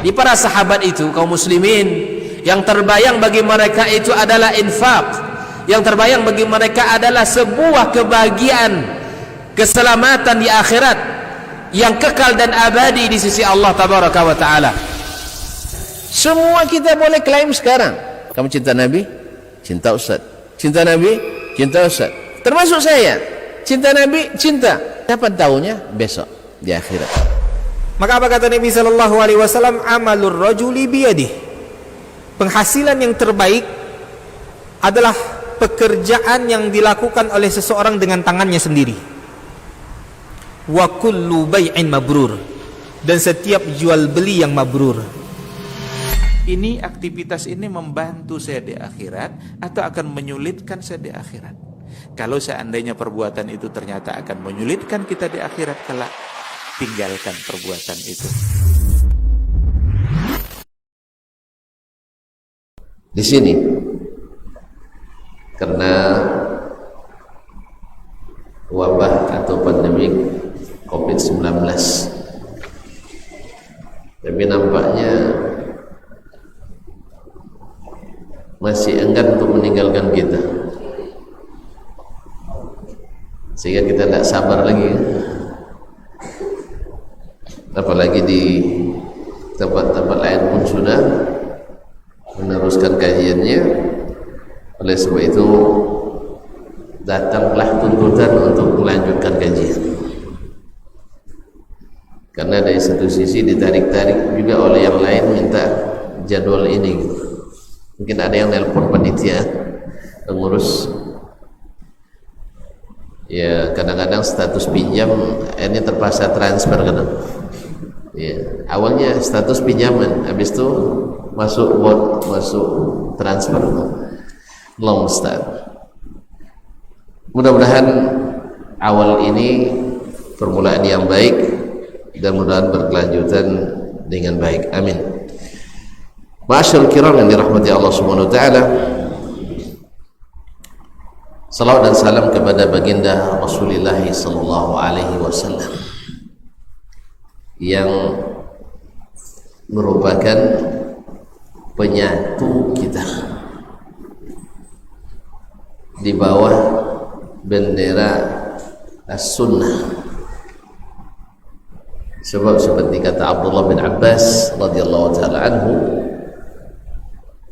Di para sahabat itu, kaum muslimin, yang terbayang bagi mereka itu adalah infak, yang terbayang bagi mereka adalah sebuah kebahagiaan, keselamatan di akhirat yang kekal dan abadi di sisi Allah tabaraka wa taala. Semua kita boleh klaim sekarang, kamu cinta Nabi, cinta Ustaz. Cinta Nabi, cinta Ustaz. Termasuk saya, cinta Nabi, cinta. Dapat tahunya besok di akhirat. Maka apa kata Nabi sallallahu alaihi wasallam? Amalur rajuli biyadihi. Penghasilan yang terbaik adalah pekerjaan yang dilakukan oleh seseorang dengan tangannya sendiri. Wa kullu bai'in mabrur, dan setiap jual beli yang mabrur. Ini aktivitas ini membantu saya di akhirat atau akan menyulitkan saya di akhirat? Kalau seandainya perbuatan itu ternyata akan menyulitkan kita di akhirat kelak, tinggalkan perbuatan itu. Di sini karena wabah atau pandemi COVID-19, tapi nampaknya masih enggan untuk meninggalkan kita, sehingga kita tidak sabar lagi, apalagi di tempat-tempat lain pun sudah meneruskan kajiannya. Oleh sebab itu datanglah tuntutan untuk melanjutkan kajian, karena dari satu sisi ditarik-tarik juga oleh yang lain minta jadwal ini. Mungkin ada yang nelpon panitia pengurus, ya kadang-kadang status pinjam ini terpaksa transfer kadang. Ya, awalnya status pinjaman, habis itu masuk bot, masuk transfer, long start. Mudah-mudahan awal ini permulaan yang baik dan mudah-mudahan berkelanjutan dengan baik. Amin. Ma'asyarul kiram yang dirahmati Allah Subhanahu wa taala. Salawat dan salam kepada baginda Rasulullah sallallahu alaihi wasallam yang merupakan penyatu kita di bawah bendera as-sunnah. Sebab seperti kata Abdullah bin Abbas radhiyallahu taala anhu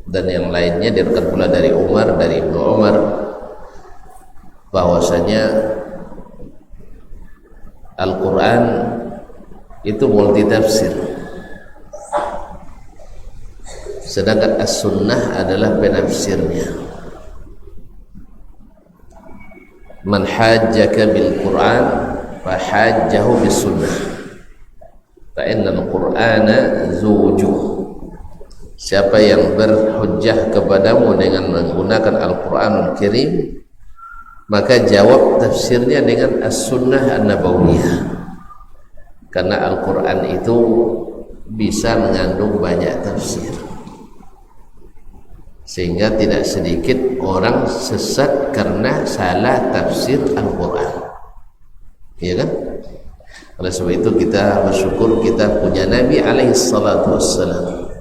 dan yang lainnya, diriwayatkan pula dari Umar, dari Ibnu Umar, bahwasanya Al-Quran itu multi tafsir, sedangkan as-sunnah adalah penafsirnya. Man hajjaka bil Quran fahajjahu bis sunnah fa innal Qur'ana zuwujuh. Siapa yang berhujjah kepadamu dengan menggunakan Al-Quranul Karim, maka jawab tafsirnya dengan as-sunnah an-nabawiyah, karena Al-Quran itu bisa mengandung banyak tafsir, sehingga tidak sedikit orang sesat karena salah tafsir Al-Quran, iya kan? Oleh sebab itu kita bersyukur kita punya Nabi alaihi salatu wassalam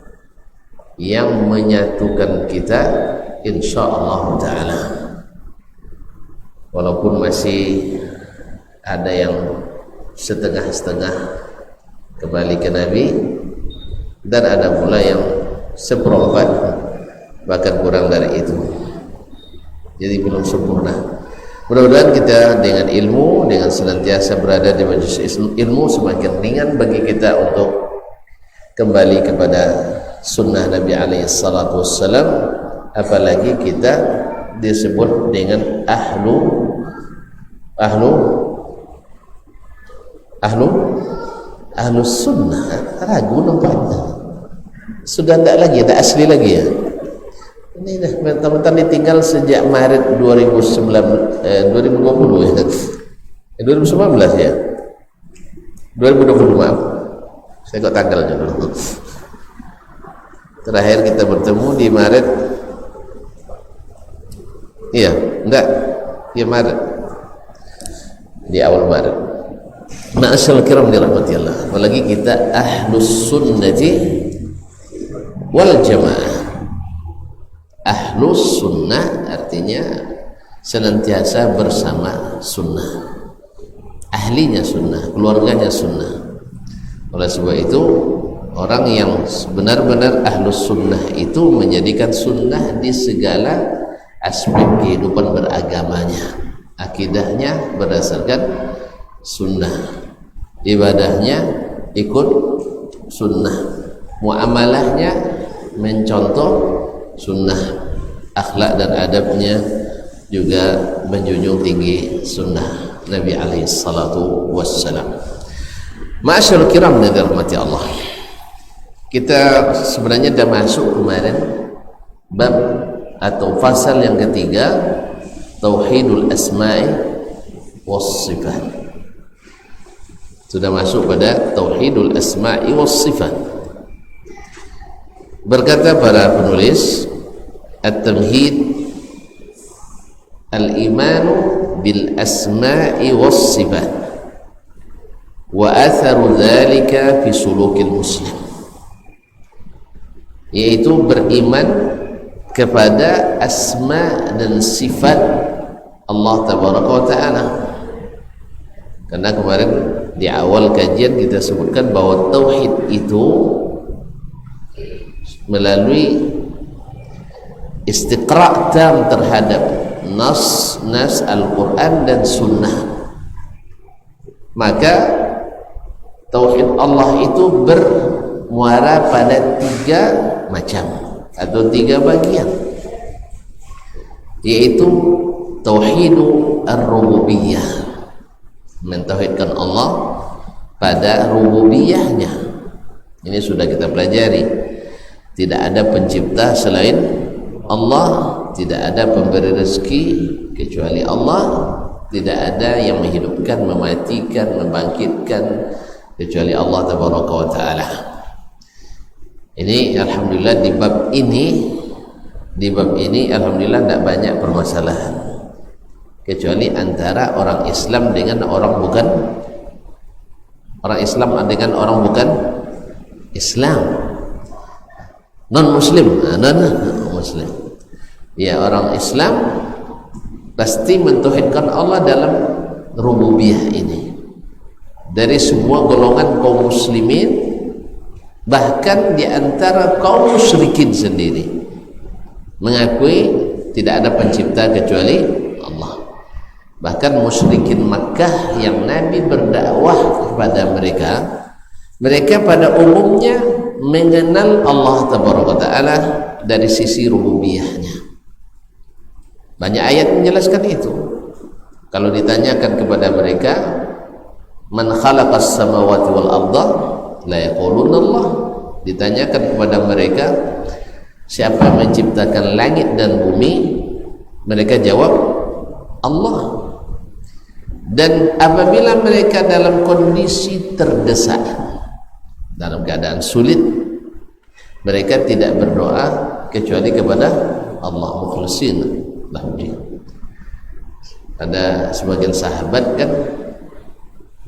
yang menyatukan kita insyaallah ta'ala. Walaupun masih ada yang setengah-setengah kembali ke Nabi, dan ada pula yang seperempat bahkan kurang dari itu, jadi belum sempurna. Mudah-mudahan kita dengan ilmu, dengan senantiasa berada di majelis ilmu, semakin ringan bagi kita untuk kembali kepada sunnah Nabi alaihi salatu wassalam, apalagi kita disebut dengan ahlu sunnah. Ragu nampaknya, sudah tidak lagi, tidak asli lagi ya. Ini dah mentah-mentah ditinggal sejak Maret 2020 ya. 2019 ya. 2020 maaf. Saya kok tanggalnya dulu. Terakhir kita bertemu di Maret. Iya, enggak. Iya Maret. Di awal Maret. Ma'asyarul kiram dirahmati Allah. Apalagi kita ahlus sunnati wal jamaah. Ahlus sunnah artinya senantiasa bersama sunnah, ahlinya sunnah, keluarganya sunnah. Oleh sebab itu orang yang benar-benar ahlus sunnah itu menjadikan sunnah di segala aspek kehidupan beragamanya. Akidahnya berdasarkan sunnah, ibadahnya ikut sunnah, muamalahnya mencontoh sunnah, akhlak dan adabnya juga menjunjung tinggi sunnah Nabi alaihi salatu wassalam. Ma'asyarul kiram yang dirahmati Allah, kita sebenarnya dah masuk kemarin bab atau fasal yang ketiga, tauhidul asma'i was sifat. Sudah masuk pada tauhidul asma'i was sifat. Berkata para penulis, at-tamhid al-imanu bil asma'i was sifat wa atharu dhalika fi sulukil muslim, yaitu beriman kepada asma dan sifat Allah tabaraka wa ta'ala. Karena kemarin di awal kajian kita sebutkan bahwa tauhid itu melalui istiqra' tam terhadap nas Al-Quran dan sunnah, maka tauhid Allah itu bermuara pada 3 macam atau 3 bagian, yaitu tauhidu ar-rububiyah, mentauhidkan Allah pada rububiyahnya. Ini sudah kita pelajari. Tidak ada pencipta selain Allah, tidak ada pemberi rezeki kecuali Allah, tidak ada yang menghidupkan, mematikan, membangkitkan kecuali Allah tabaraka wa ta'ala. Ini alhamdulillah di bab ini alhamdulillah tidak banyak permasalahan, kecuali antara orang Islam dengan orang bukan Islam, non muslim. Ya, orang Islam pasti mentauhidkan Allah dalam rububiyah ini. Dari semua golongan kaum muslimin, bahkan di antara kaum musyrikin sendiri mengakui tidak ada pencipta kecuali Allah. Bahkan musyrikin Makkah yang Nabi berdakwah kepada mereka pada umumnya mengenal Allah tabaraka ta'ala dari sisi rububiyahnya. Banyak ayat menjelaskan itu. Kalau ditanyakan kepada mereka, man khalaqas samawati wal arda, la yaquluna Allah. Ditanyakan kepada mereka, siapa yang menciptakan langit dan bumi, mereka jawab Allah. Dan apabila mereka dalam kondisi terdesak, dalam keadaan sulit, mereka tidak berdoa kecuali kepada Allah, mukhlisin lahudin. Ada sebagian sahabat kan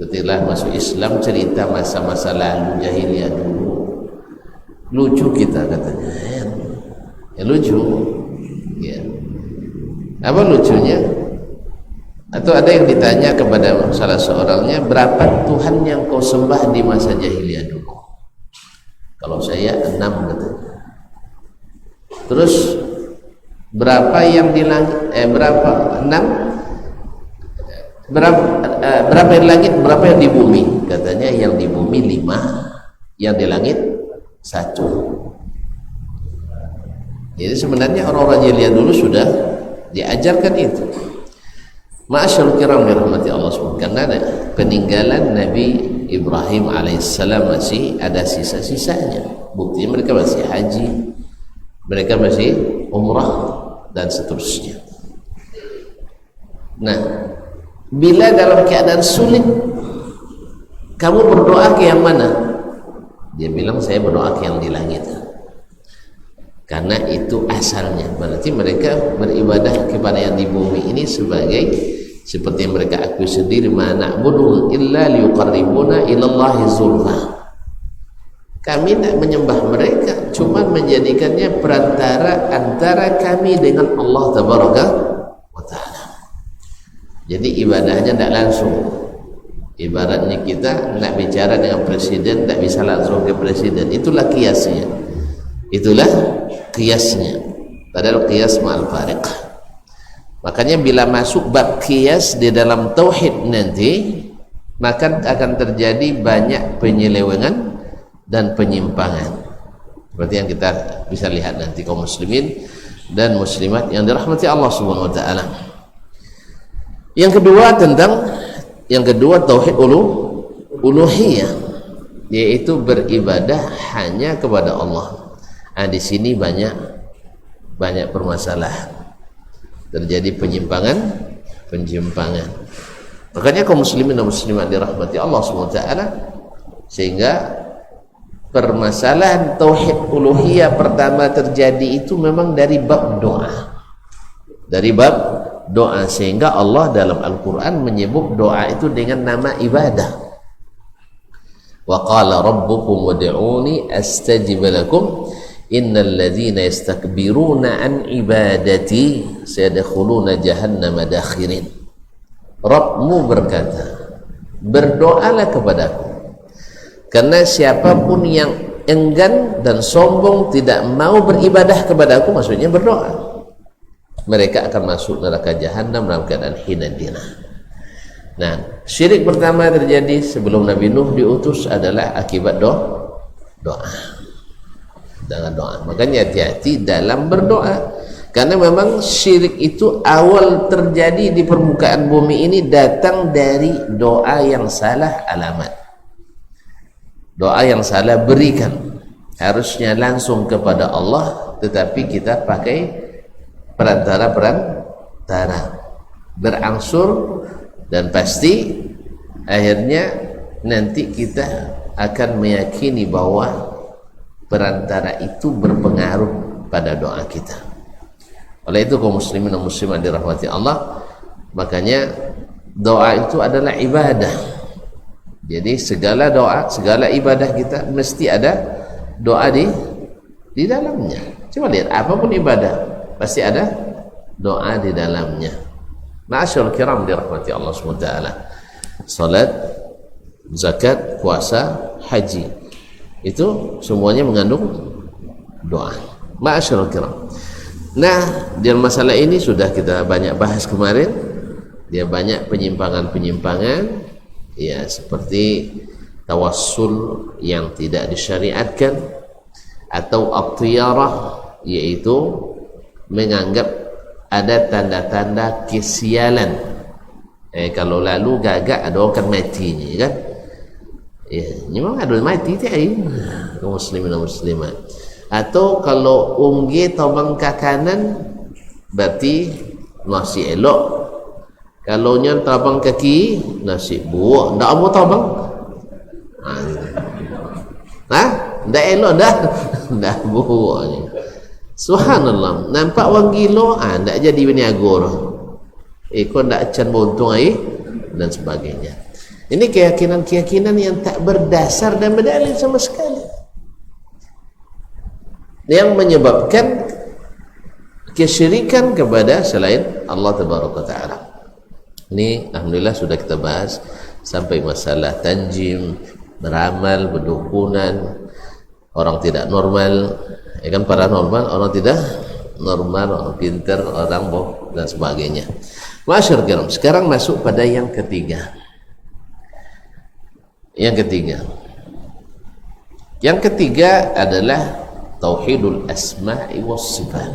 ketika masuk Islam cerita masa-masa lalu jahiliyah dulu, lucu kita katanya. Ya lucu ya. Apa lucunya? Atau ada yang ditanya kepada salah seorangnya, berapa Tuhan yang kau sembah di masa jahiliyah dulu? Kalau saya 6 katanya. Terus berapa yang di langit? Berapa? 6? Berapa yang di langit? Berapa yang di bumi? Katanya yang di bumi 5, yang di langit 1. Jadi sebenarnya orang-orang jahiliyah dulu sudah diajarkan itu. Ma'asyarul kiram dirahmati Allah SWT, karena peninggalan Nabi Ibrahim alaihissalam masih ada sisa-sisanya. Buktinya mereka masih haji, mereka masih umrah dan seterusnya. Nah, bila dalam keadaan sulit, kamu berdoa ke yang mana? Dia bilang, saya berdoa ke yang di langit. Karena itu asalnya. Berarti mereka beribadah kepada yang di bumi ini sebagai, seperti yang mereka akui sendiri, ma na'budu illa liyuqarribuna ilallahi zulfa. Kami tidak menyembah mereka, cuma menjadikannya perantara antara kami dengan Allah Tabaraka wa Ta'ala. Jadi ibadahnya tidak langsung. Ibaratnya kita nak bicara dengan presiden, tak bisa langsung ke presiden. Itulah kiasnya. Itulah kiasnya. Padahal kias ma'al fariq. Makanya bila masuk bab kias di dalam tauhid nanti, maka akan terjadi banyak penyelewengan dan penyimpangan. Seperti yang kita bisa lihat nanti kaum muslimin dan muslimat yang dirahmati Allah Subhanahu wa taala. Yang kedua tauhid uluhiyah, yaitu beribadah hanya kepada Allah. Di sini banyak permasalahan. Terjadi penyimpangan. Makanya kaum muslimin dan muslimat dirahmati Allah Subhanahu wa taala, sehingga permasalahan tauhid uluhiyah pertama terjadi itu memang dari bab doa. Dari bab doa, sehingga Allah dalam Al-Quran menyebut doa itu dengan nama ibadah. Wa qala rabbukum wad'uni astajib lakum innal ladzina yastakbiruna an ibadati sayadkhuluna jahannama dakhirin. Rabbmu berkata, berdoalah kepadaku, karena siapapun yang enggan dan sombong tidak mau beribadah kepadaku, maksudnya berdoa, mereka akan masuk neraka jahanam dalam keadaan hina dina. Nah, syirik pertama terjadi sebelum Nabi Nuh diutus adalah akibat doa. Dengan doa. Makanya hati-hati dalam berdoa, karena memang syirik itu awal terjadi di permukaan bumi ini datang dari doa yang salah alamat. Doa yang salah berikan, harusnya langsung kepada Allah, tetapi kita pakai perantara berangsur, dan pasti akhirnya nanti kita akan meyakini bahwa perantara itu berpengaruh pada doa kita. Oleh itu kaum muslimin dan muslimat dirahmati Allah, makanya doa itu adalah ibadah. Jadi segala doa, segala ibadah kita mesti ada doa di dalamnya. Coba lihat, apapun ibadah pasti ada doa di dalamnya. Ma'asyarul kiram dirahmati Allah SWT. Salat, zakat, puasa, haji, itu semuanya mengandung doa. Ma'asyarul kiram. Nah, di masalah ini sudah kita banyak bahas kemarin. Dia banyak penyimpangan-penyimpangan, ya, seperti tawassul yang tidak disyariatkan, atau at-tiyarah, yaitu menganggap ada tanda-tanda kesialan. Kalau lalu gagak ada orang kan mati ni kan. Memang ada mati tiai kaum muslimin dan muslimat. Atau kalau unggi tobang ke kanan berarti nasi elok. Kalau nyan tabang ke kiri nasi buak. Ndak mau tabang. Ndak elok dah. Ndak buak ni. Subhanallah, nampak wang gilo, ndak jadi bini agor. Kau ndak can buntung dan sebagainya. Ini keyakinan-keyakinan yang tak berdasar dan berdalil sama sekali, yang menyebabkan kesyirikan kepada selain Allah Tabaraka Ta'ala. Ini alhamdulillah sudah kita bahas sampai masalah tanjim, beramal, berdukunan, orang tidak normal, kan paranormal, orang tidak normal, orang pintar, orang bohong dan sebagainya. Masyaallah kiram, sekarang masuk pada yang ketiga. Yang ketiga adalah tauhidul asma'i was sifat.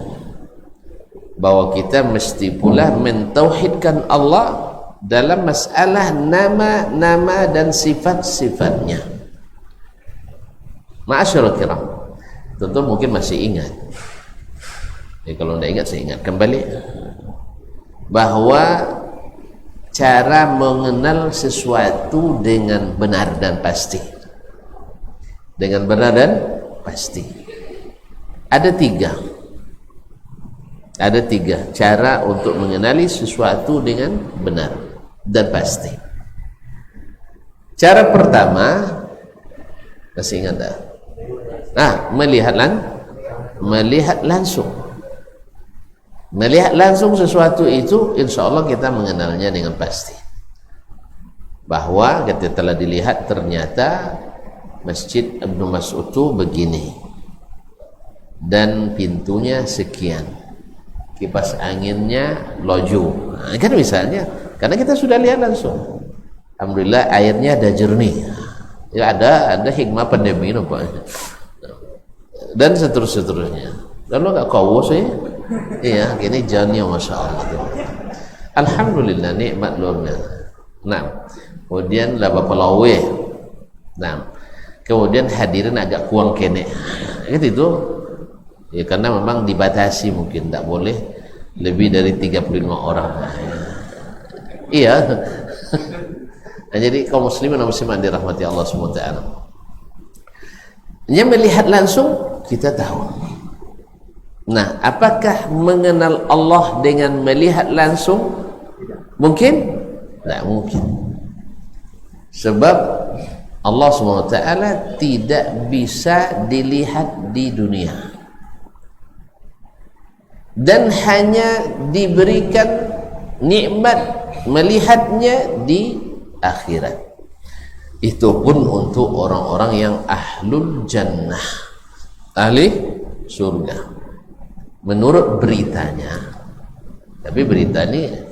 Bahwa kita mesti pula mentauhidkan Allah dalam masalah nama-nama dan sifat-sifatnya. Ma'asyarul kiram, tentu mungkin masih ingat. Kalau tidak ingat, saya ingat kembali bahwa cara mengenal sesuatu dengan benar dan pasti, ada tiga cara untuk mengenali sesuatu dengan benar dan pasti. Cara pertama, masih ingat tak? Nah, melihat langsung. Melihat langsung sesuatu itu, insya Allah kita mengenalnya dengan pasti. Bahwa kita telah dilihat ternyata Masjid Ibnu Mas'ud itu begini, dan pintunya sekian, kipas anginnya loju, nah, kan misalnya, karena kita sudah lihat langsung. Alhamdulillah airnya ada jernih, ya ada hikmah pandemi nampaknya, dan seterusnya. Kalau nggak kau sih, iya gini jalannya masya Allah. Alhamdulillah nikmat luar biasa. Nah, kemudian laba pelawe, nah, kemudian hadirin agak kurang kene, itu ya, karena memang dibatasi, mungkin tidak boleh lebih dari 35 orang. Iya. Nah, jadi kaum muslimin dan muslimat dirahmati Allah SWT, yang melihat langsung kita tahu. Nah, apakah mengenal Allah dengan melihat langsung? Mungkin? Tidak mungkin. Sebab Allah SWT tidak bisa dilihat di dunia, dan hanya diberikan nikmat melihatnya di akhirat. Itu pun untuk orang-orang yang ahlul jannah, ahli surga, menurut beritanya. Tapi berita ini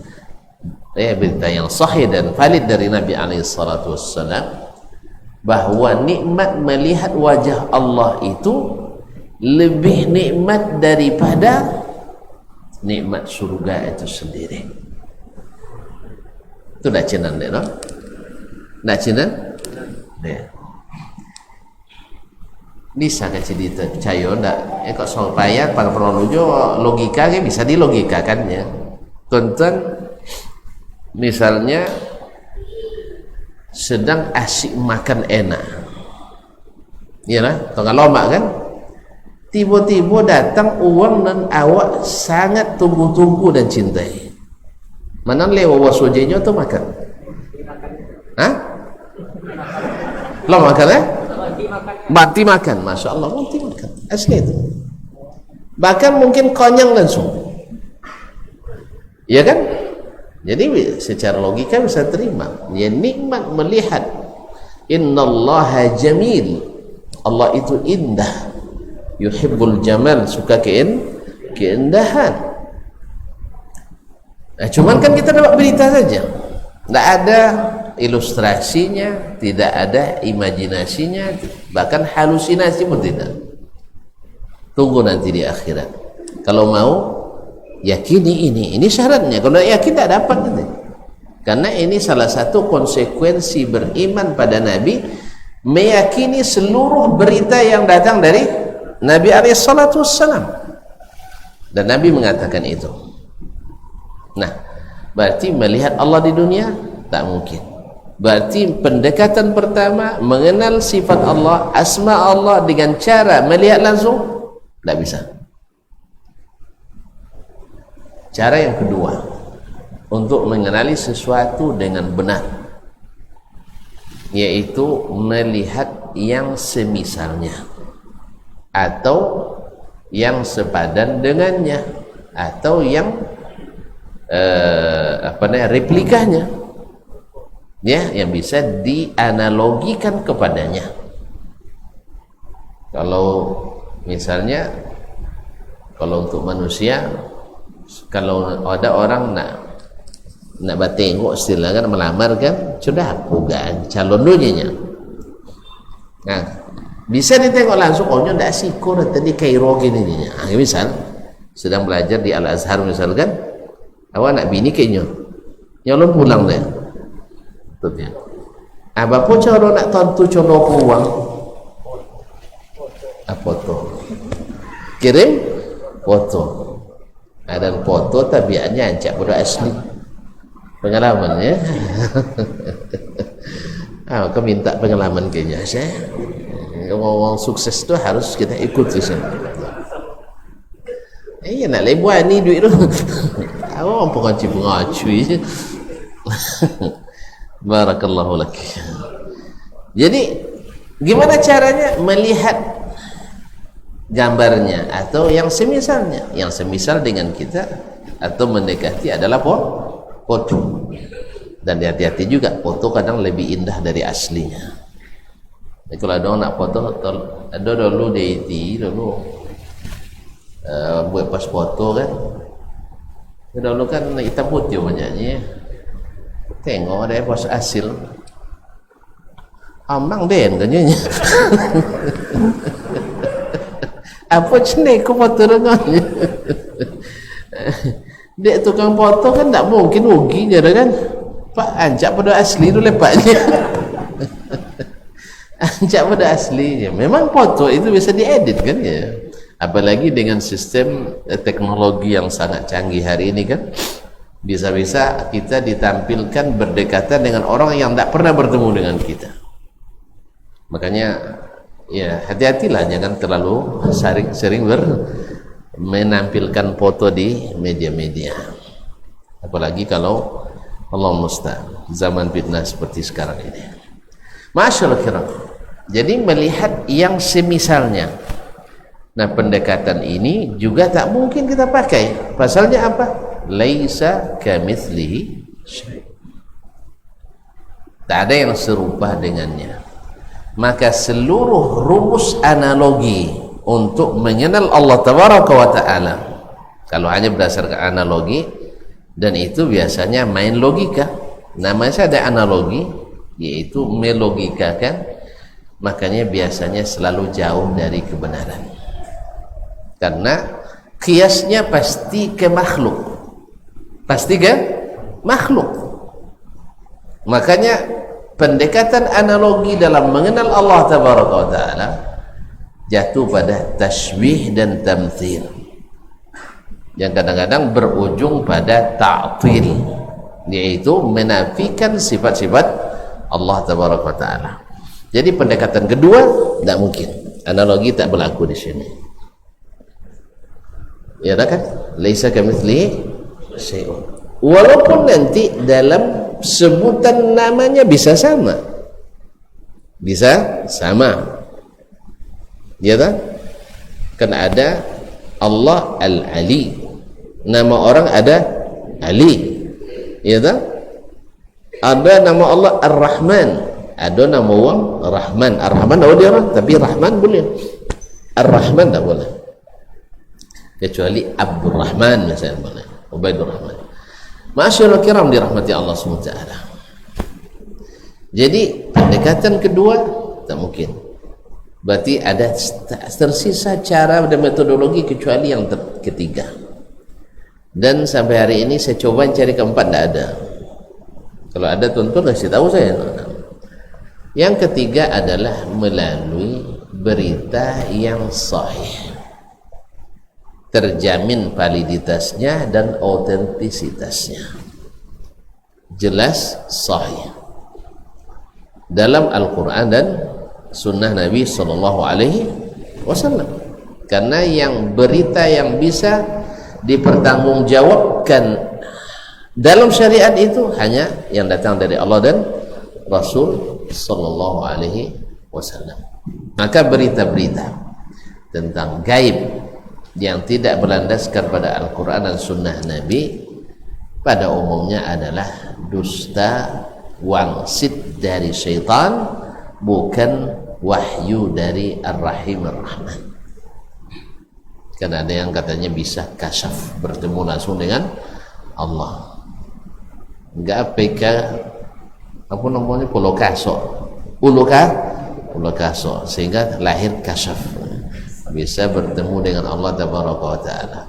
berita yang sahih dan valid dari Nabi SAW, bahwa nikmat melihat wajah Allah itu lebih nikmat daripada nikmat surga itu sendiri. Itu dah cinan deh, no? Dah cinan? Deh. Bisa kan cerita percaya ndak? Kok supaya para penolongnya logika kan bisa dilogikakannya. Tonton misalnya sedang asyik makan enak, ya lah, tengah lama kan, tiba-tiba datang uang dan awak sangat tunggu-tunggu dan cintai. Mana lewat wasojenya tu makan? Hah? Lo makan ya? Mati makan, masya Allah, mati makan, asli itu. Bahkan mungkin konyang langsung, ya kan? Jadi secara logika bisa terima. Ya, nikmat melihat. Innallaha jamil. Allah itu indah. Yuhibbul jamal, suka keindahan. Nah, cuman kan kita dapat berita saja. Tidak ada ilustrasinya, tidak ada imajinasinya, bahkan halusinasi pun tidak. Tunggu nanti di akhirat. Kalau mau yakini ini syaratnya. Kalau yakin tak dapat nanti. Karena ini salah satu konsekuensi beriman pada Nabi, meyakini seluruh berita yang datang dari Nabi SAW. Dan Nabi mengatakan itu. Nah, berarti melihat Allah di dunia tak mungkin. Berarti pendekatan pertama mengenal sifat Allah, asma Allah dengan cara melihat langsung tak bisa. Cara yang kedua untuk mengenali sesuatu dengan benar, yaitu melihat yang semisalnya atau yang sepadan dengannya atau yang replikanya, ya, yang bisa dianalogikan kepadanya. Kalau misalnya, kalau untuk manusia, kalau ada orang nak batengok istilah kan, melamar kan, sudah bukan calon dunia. Nah, bisa ditengok langsung, ohnya ndak sikur tadi Kairo gini. Nah, misal sedang belajar di Al Azhar misalkan, awak nak bini kayaknya nyolong pulang deh. Betul ya. Apa pun cara nak tentu cono pulang. Apa tu? Kirim foto. Dan foto tabiatnya ancak bodoh asli. Pengalamannya. Kau minta pengalaman kayaknya saya. Ngomong sukses tu harus kita ikut di sini. Nak lebuan ni duit tu. Awak pengaji. Barakallahu lak. Jadi gimana caranya melihat gambarnya atau yang semisalnya. Yang semisal dengan kita atau mendekati adalah foto. Dan hati-hati juga, foto kadang lebih indah dari aslinya. Jadi kalau ada orang nak foto, ada dulu deiti dulu buat pas foto kan. Dulu kan hitam putih banyaknya. Tengok ada pas hasil. Amang den kayaknya. Apa cenek ko foto dengannya. Dek tukang foto kan tak mungkin rugi je kan. Pak anjak pada asli dulu lepaknya. Anjak pada aslinya. Memang foto itu bisa diedit kan ya. Apalagi dengan sistem teknologi yang sangat canggih hari ini kan. Bisa-bisa kita ditampilkan berdekatan dengan orang yang tak pernah bertemu dengan kita. Makanya ya hati-hatilah, jangan terlalu sering menampilkan foto di media-media. Apalagi kalau Allah musta'an zaman fitnah seperti sekarang ini. Masyaallah kiram. Jadi melihat yang semisalnya. Nah, pendekatan ini juga tak mungkin kita pakai. Pasalnya apa? Laisa kamitslihi syai'. Tak ada yang serupa dengannya. Maka seluruh rumus analogi untuk mengenal Allah tabaraka wa ta'ala, kalau hanya berdasarkan analogi, dan itu biasanya main logika. Namanya ada analogi, yaitu melogikakan, makanya biasanya selalu jauh dari kebenaran. Karena kiasnya pasti ke makhluk. Pasti ke makhluk. Makanya pendekatan analogi dalam mengenal Allah tabaraka wa ta'ala jatuh pada tashbih dan tamthil, yang kadang-kadang berujung pada ta'til, yaitu menafikan sifat-sifat Allah tabaraka wa ta'ala. Jadi pendekatan kedua tidak mungkin, analogi tak berlaku di sini. Ya kan? Laisa kamitslihi syai'un. Walaupun nanti dalam sebutan namanya bisa sama. Bisa sama. Ya kan? Kan ada Allah Al-Ali. Nama orang ada Ali. Ya kan? Ada nama Allah Ar-Rahman. Ada nama orang Rahman. Ar-Rahman tak boleh orang, tapi Rahman boleh. Ar-Rahman tak boleh. Kecuali Abdul Rahman misalnya boleh. Ubaidur Rahman. Masyaallah kiram dirahmati Allah SWT. Jadi pendekatan kedua tak mungkin. Berarti ada tersisa cara dan metodologi kecuali yang ketiga. Dan sampai hari ini saya coba cari keempat, tidak ada. Kalau ada tuan-tuan kasih tahu saya. Yang ketiga adalah melalui berita yang sahih, terjamin validitasnya dan autentisitasnya, jelas sahih dalam Al-Quran dan Sunnah Nabi Sallallahu Alaihi Wasallam. Karena yang berita yang bisa dipertanggungjawabkan dalam syariat itu hanya yang datang dari Allah dan Rasul Sallallahu Alaihi Wasallam. Maka berita-berita tentang gaib yang tidak berlandaskan pada Al-Quran dan Sunnah Nabi pada umumnya adalah dusta wangsit dari syaitan, bukan wahyu dari Ar-Rahim Ar-Rahman. Karena ada yang katanya bisa kasyaf, bertemu langsung dengan Allah. Enggak PK apa namanya Pulokaso, sehingga lahir kasyaf, bisa bertemu dengan Allah tabaraka wa ta'ala.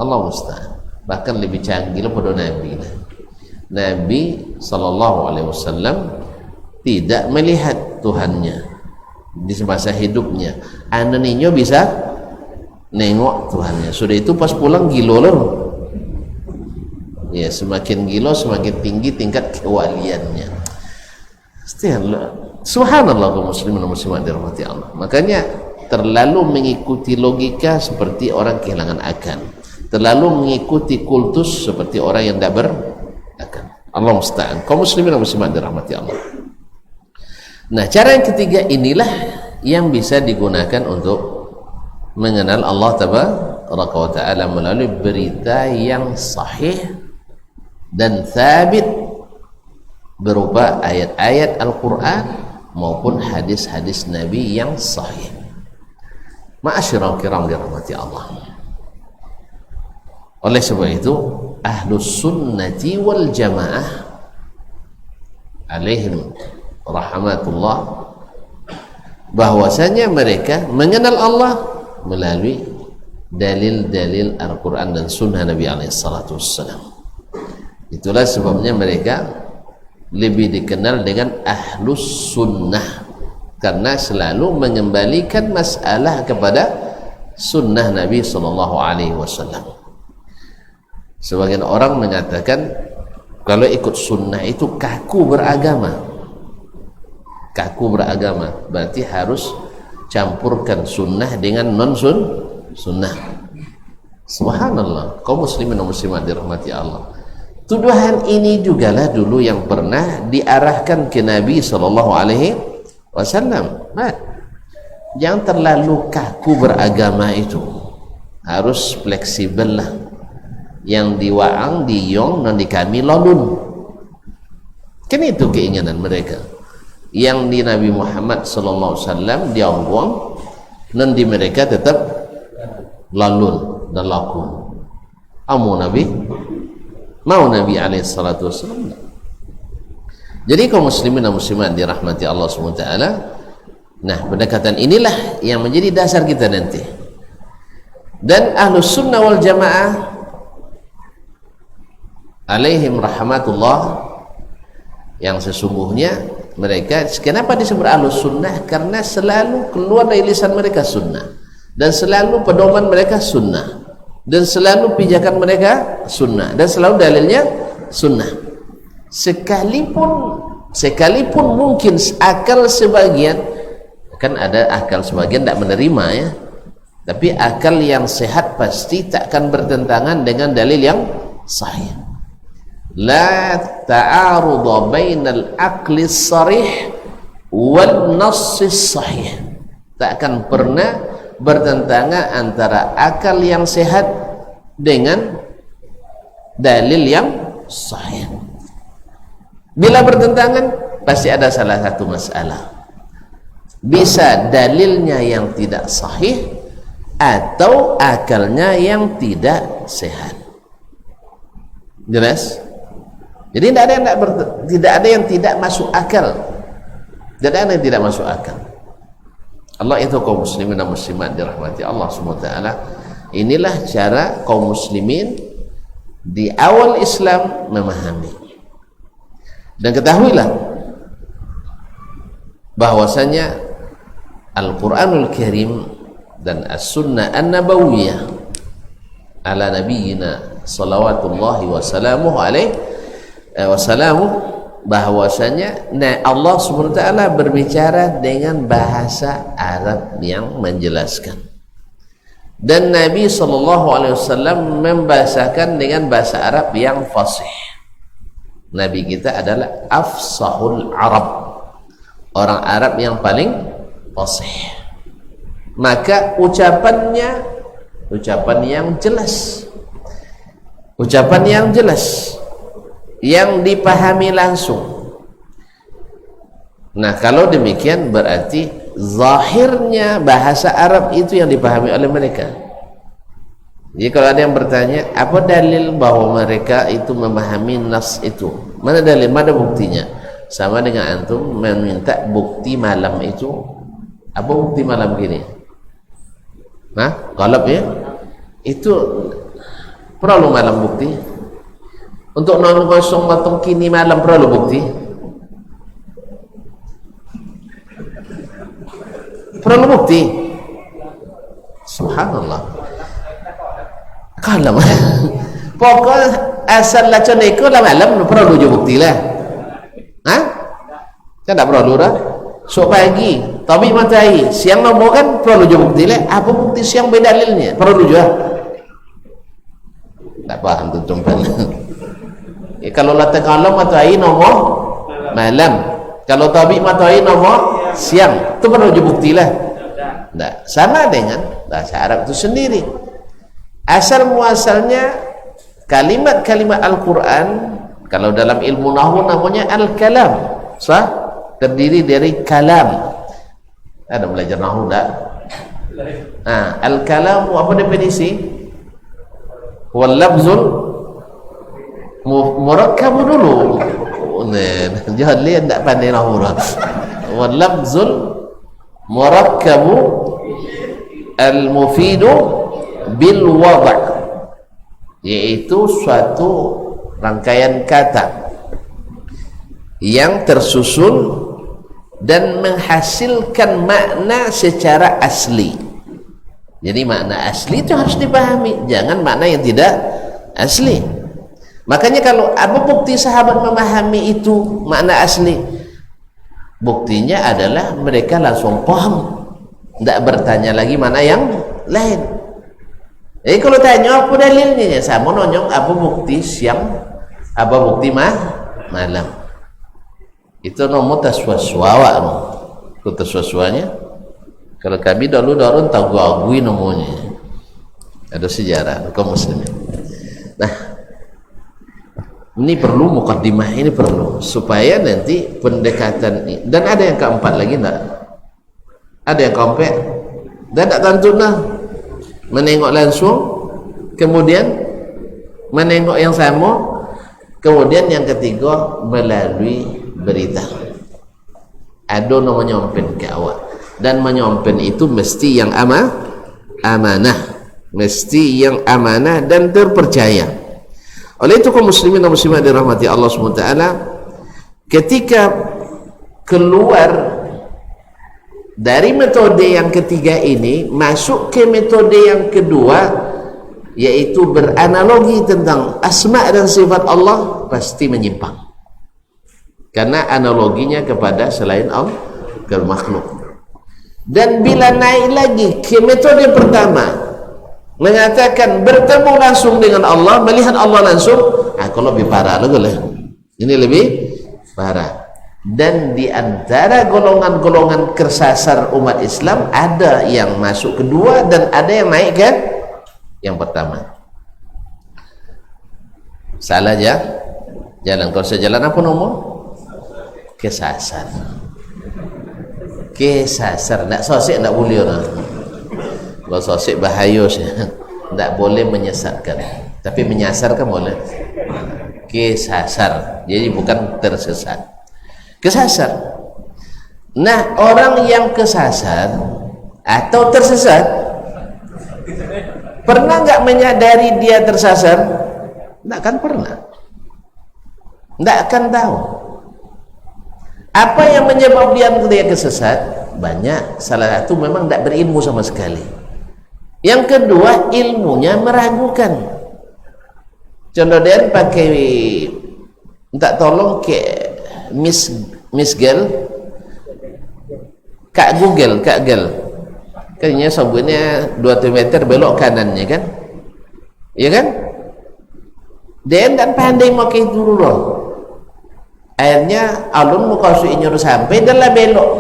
Allah musta'an. Bahkan lebih canggih pada Nabi. Nabi sallallahu alaihi wasallam tidak melihat Tuhannya di masa hidupnya. Anaknya bisa nengok Tuhannya. Sudah itu pas pulang gilo loh. Ya, semakin gilo semakin tinggi tingkat kewaliannya. Subhanallah, kaum muslimin dan muslimat dirahmati Allah. Makanya terlalu mengikuti logika seperti orang kehilangan akal, terlalu mengikuti kultus seperti orang yang tidak berakal. Allah musta'an. Kaum muslimin dan muslimat dirahmati Allah. Nah, cara yang ketiga inilah yang bisa digunakan untuk mengenal Allah tabaraka wa ta'ala melalui berita yang sahih dan thabit berupa ayat-ayat Al-Quran maupun hadis-hadis Nabi yang sahih. Ma'asyiral kiram dirahmati Allah. Oleh sebab itu Ahlus Sunnati wal Jamaah alaihim rahmatullah, bahwasanya mereka mengenal Allah melalui dalil-dalil Al-Quran dan Sunnah Nabi SAW. Itulah sebabnya mereka lebih dikenal dengan Ahlus Sunnah, karena selalu mengembalikan masalah kepada Sunnah Nabi SAW. Sebagian orang mengatakan kalau ikut Sunnah itu kaku beragama. Kaku beragama berarti harus campurkan Sunnah dengan non-Sunnah. Subhanallah, kaum muslimin dan muslimat dirahmati Allah. Tuduhan ini jugalah dulu yang pernah diarahkan ke Nabi SAW. Jangan terlalu kaku beragama itu, harus fleksibel lah. Yang diwaang, diyong, dan di kami lolun. Kan itu keinginan mereka. Yang di Nabi Muhammad SAW diongwong, dan di mereka tetap lalun dan laku. Mau Nabi SAW. Jadi kaum muslimin dan muslimat dirahmati Allah SWT. Nah, pendekatan inilah yang menjadi dasar kita nanti. Dan Ahlus Sunnah wal Jamaah alaihim rahmatullah, yang sesungguhnya mereka, kenapa disebut Ahlus Sunnah? Karena selalu keluar dari lisan mereka sunnah, dan selalu pedoman mereka sunnah, dan selalu pijakan mereka sunnah, dan selalu dalilnya sunnah. Sekalipun mungkin akal sebagian, kan ada akal sebagian tidak menerima ya, tapi akal yang sehat pasti tak akan bertentangan dengan dalil yang sahih. La ta'arudha bainal aqli sarih wal nassis sahih. Tak akan pernah bertentangan antara akal yang sehat dengan dalil yang sahih. Bila bertentangan pasti ada salah satu masalah. Bisa dalilnya yang tidak sahih atau akalnya yang tidak sehat. Jelas? Jadi tidak ada yang tidak masuk akal. Tidak ada yang tidak masuk akal. Allah itu kaum muslimin dan muslimat dirahmati Allah SWT. Inilah cara kaum muslimin di awal Islam memahami. Dan ketahuilah bahwasanya Al-Quranul Karim dan As-Sunnah An-Nabawiyah ala nabiyina salawatullahi wassalamuhu alaihi bahwasanya Allah SWT berbicara dengan bahasa Arab yang menjelaskan, dan Nabi SAW membahasakan dengan bahasa Arab yang fasih. Nabi kita adalah afsahul Arab, orang Arab yang paling fasih. Maka ucapannya ucapan yang jelas, ucapan yang jelas, yang dipahami langsung. Nah, kalau demikian berarti zahirnya bahasa Arab itu yang dipahami oleh mereka. Jadi kalau ada yang bertanya, apa dalil bahwa mereka itu memahami nas itu? Mana dalil, mana buktinya? Sama dengan antum meminta bukti malam itu. Apa bukti malam gini? Nah, galap ya? Itu perlu malam bukti. Untuk 00 matang kini malam perlu bukti? Perlu bukti? Subhanallah. Kalau pokok asal lacon itu lah malam perlu juga bukti lah. Hah? Kan tak perlu dah. So pagi, tapi matahari, siang nombor kan perlu juga bukti lah. Apa bukti siang bedalilnya? Perlu juga. Tak paham tu tumpan. Kalau latih malam matahari nomor malam, kalau tabik matahari nomor siang, itu perlu bukti lah. Tidak, sama dengan bahasa Arab itu sendiri. Asal muasalnya kalimat-kalimat Al-Quran, kalau dalam ilmu nahwu namanya al-kalam, sah? Terdiri dari kalam. Ada belajar nahwu tak? Al-kalam apa definisi? Wal lafzul murakkab dulu. Jangan lihat tak pandai nahwu. Wal lafzul murakkab al-mufidu bil wad', yaitu suatu rangkaian kata yang tersusun dan menghasilkan makna secara asli. Jadi makna asli itu harus dipahami, jangan makna yang tidak asli. Makanya kalau apa bukti sahabat memahami itu makna asli? Buktinya adalah mereka langsung paham, tidak bertanya lagi mana yang lain. Jadi kalau tanya apa dalilnya, sama nonyong apa bukti siang, apa bukti malam. Itu nomor taswaswawa no. Itu taswaswanya. Kalau kami dulu tahu agui nomornya. Ada sejarah kaum muslimin. Nah, ini perlu mukaddimah, ini perlu supaya nanti pendekatan ini. Dan ada yang keempat lagi enggak? Ada yang keempat? Dan tak tentu nah. Menengok langsung, kemudian menengok yang sama, kemudian yang ketiga melalui berita. Ada namanya nyompen ke awak, dan menyompen itu mesti yang amanah, mesti yang amanah dan terpercaya. Oleh itu kaum muslimin dan muslimat dirahmati Allah SWT, ketika keluar dari metode yang ketiga ini masuk ke metode yang kedua, yaitu beranalogi tentang asma dan sifat Allah, pasti menyimpang karena analoginya kepada selain Allah, ke makhluk. Dan bila naik lagi ke metode pertama, mengatakan bertemu langsung dengan Allah, melihat Allah langsung, kalau lebih parah lagi lah. Ini lebih parah. Dan di antara golongan-golongan kesasar umat Islam ada yang masuk kedua dan ada yang naik ke yang pertama. Salah aja jalan. Kalau saya jalan apa nomor? Kesasar. Kesasar. Nak sosik nak boleh orang. Kalau sosik bahaya saya. Tak boleh menyesatkan. Tapi menyasarkan boleh. Kesasar. Jadi bukan tersesat. Kesasar. Nah, orang yang kesasar atau tersesat, pernah nggak menyadari dia tersasar? Nggak akan pernah. Nggak akan tahu. Apa yang menyebabkan dia kesesat? Banyak. Salah satu memang tidak berilmu sama sekali. Yang kedua, ilmunya meragukan. Contoh dia pakai minta tolong ke Miss Girl, Kak Google, kayaknya sabunnya 2 meter belok kanannya kan, iya kan? Dia tak pandai pakai itu dulu. Akhirnya alun muka suinya udah sampai dan lah belok.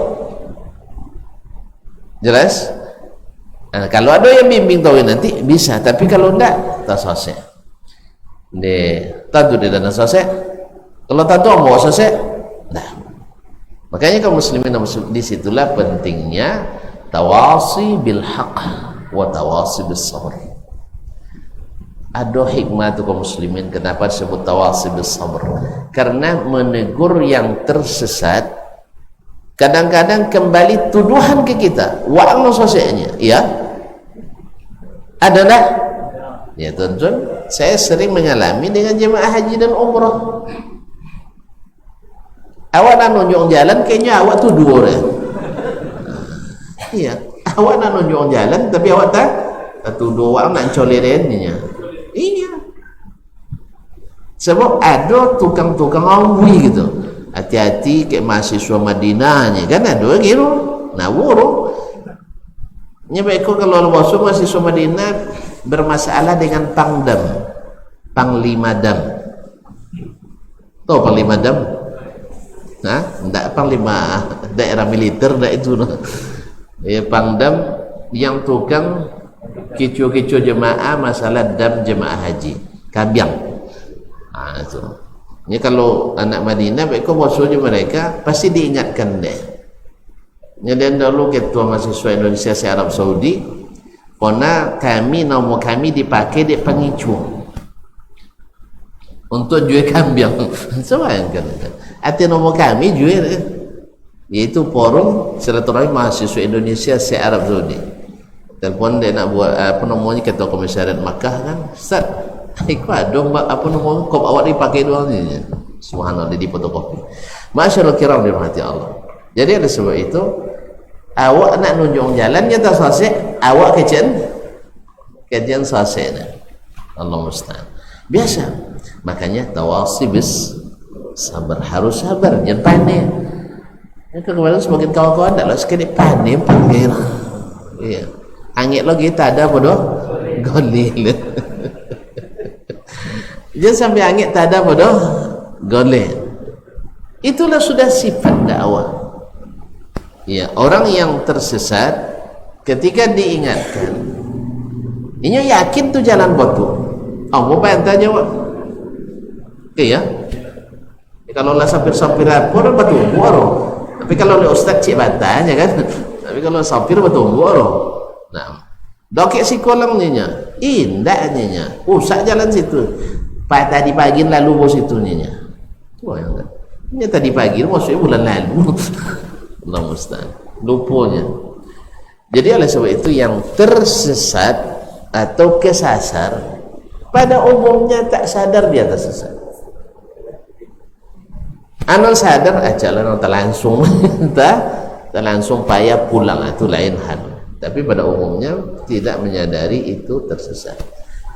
Jelas? Nah, kalau ada yang bimbing tahu nanti bisa, tapi kalau enggak tak selesai. Tentu dia dan selesai. Kalau tentu mau selesai. Nah, makanya kaum muslimin dan muslim, disitulah pentingnya tawasi bil haq wa tawasi bis sabr. Ada hikmah tu kaum muslimin kenapa disebut tawasi bis sabr? Karena menegur yang tersesat kadang-kadang kembali tuduhan ke kita. Wa'ang sosialnya, ya? Adalah, ya tuan-tuan, saya sering mengalami dengan jemaah haji dan umrah. Awak nak nunjuk jalan, kayaknya awak tu dua orang. Iya, awak nak nunjuk jalan, tapi awak tak tuduh awak nak colerennya. Iya. Sebab ada tukang-tukang awui gitu. Hati-hati kayak mahasiswa Madinahnya kan ada gitu. Nawur. Nyebeko kalau masuk mahasiswa Madinah bermasalah dengan pangdam, panglima dam. Tahu panglima dam? Nah, enggak panglima daerah militer, enggak itu. Pangdam yang tukang kicu-kicu jemaah masalah dam jemaah haji, Kambiang. Itu. Ini kalau anak Madinah, mereka musuhnya mereka pasti diingatkan deh. Nyedian dulu ketua mahasiswa Indonesia se Arab Saudi, karena kami nomor kami dipakai di pengicu untuk jual Kambiang. Bayangkan. Arti nomor kami jual, yaitu forum silaturahmi mahasiswa Indonesia se Arab Saudi. Telepon dia nak buat apa namanya, ketua komisariat Makkah kan, Ustaz, ikut dong apa namanya, kop awak dipakai doang ni. Subhanallah, di fotokopi. Masyaallah kiram dirahmati Allah. Jadi ada sebab itu, awak nak nunjuk jalan kita selesai, awak kajian selesai dah. Allah musta'an. Biasa. Makanya tawasi bis sabar, harus sabar, jangan panik. Kemarin semakin kawan-kawan tak lah sekali panik panggil. Iya. Angit lagi tak ada bodoh golil. Jangan sampai angit tak ada bodoh golil. Itulah sudah sifat dakwah. Ya, orang yang tersesat ketika diingatkan, ini yakin tu jalan batu. Oh, mau bantah jawab. Oke ya. Kalau lah sampir-sampir lapor batu buaro. Tapi kalau le ustaz cik bantahnya kan. Tapi kalau sampir batu buaro. Nah, dokek si kolam ninya, indahnya, usah jalan situ. Tadi pagi lalu bos itu ninya. Wah yang kan? Ini tadi pagi, maksudnya bulan lalu. Allah musta'an. Lupanya. Jadi oleh sebab itu yang tersesat atau kesasar pada umumnya tak sadar dia tersesat. Anak sadar aja lah, tak langsung, tak langsung payah pulang, itu lain hal. Tapi pada umumnya tidak menyadari itu tersesat.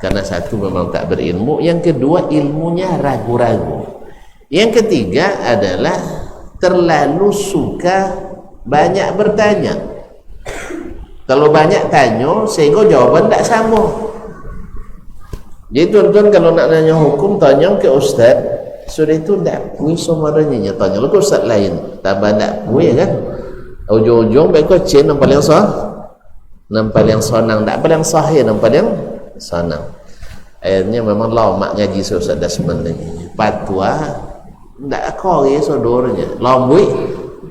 Karena satu memang tak berilmu, yang kedua ilmunya ragu-ragu. Yang ketiga adalah terlalu suka banyak bertanya. Kalau banyak tanya sehingga jawaban tak sama. Jadi tuan-tuan kalau nak nanya hukum tanya ke ustaz, sudah itu tak puas somaranya tanya lu ke ustaz lain. Tambah tak puas kan. Ujung-ujung baik kau cen yang paling sah. Nampak yang sonang, tak paling sahih, nampak yang sonang. Akhirnya memang lama ngaji Ustaz Dasman lagi. Patwa tak kori sodornya. Lambui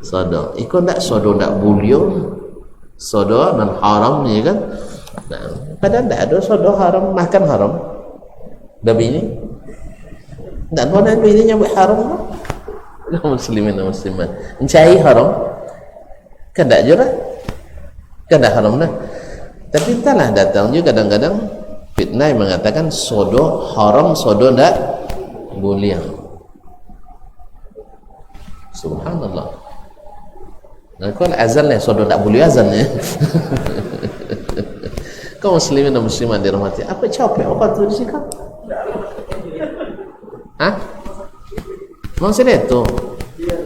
sodor. Ikut tak sodor tak bulio. Sodor dan haram ni kan. Nah, padahal tak ada sodor haram, makan haram. Dah bini. Tak tahu nak bini nyambut haram. Muslimin dan muslimat. Mencari haram. Kan tak je lah. Kan dah haram dah. Tapi entahlah datang juga kadang-kadang fitnah yang mengatakan sodo haram, sodo tak boleh. Subhanallah. Nah, kalau azan ni sodo tak boleh azan ni. Kau muslimin dan muslimat dirahmati. Apa capek apa tu di sini? Hah? Maksudnya itu.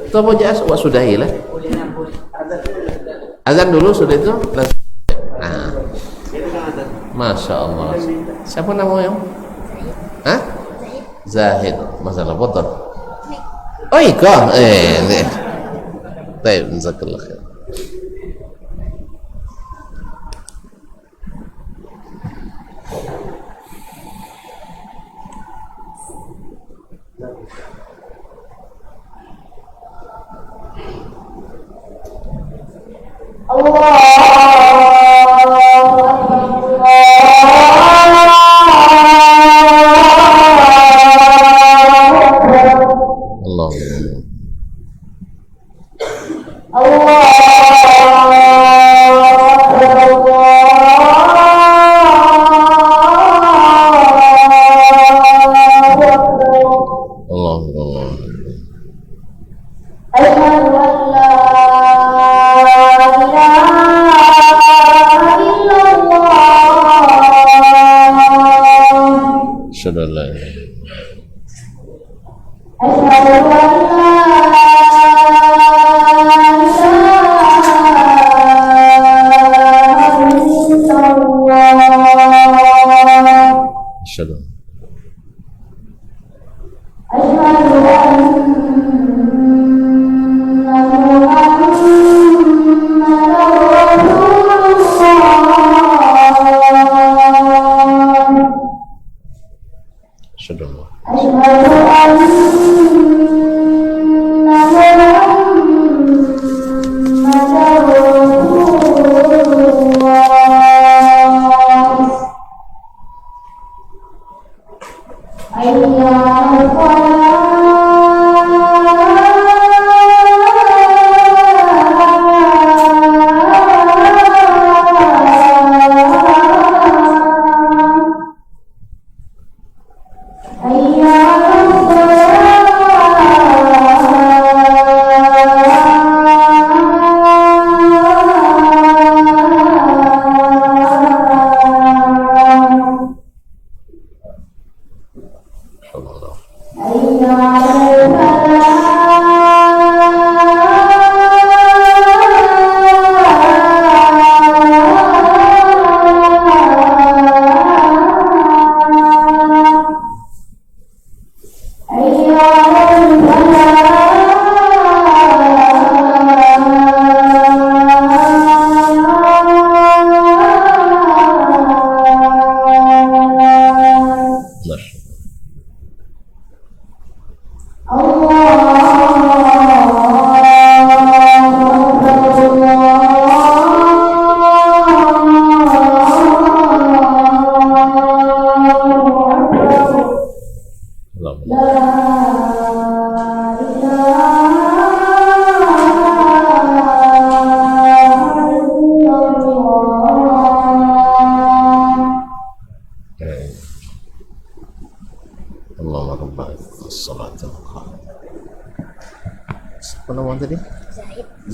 Tu apa jas awak sudahilah. Azan dulu sudah itu. Nah. Masya Allah. Siapa namanya? Hah? Zahid. Masalah motor. Oh ikah. Baik, jazakallah khair. أشهد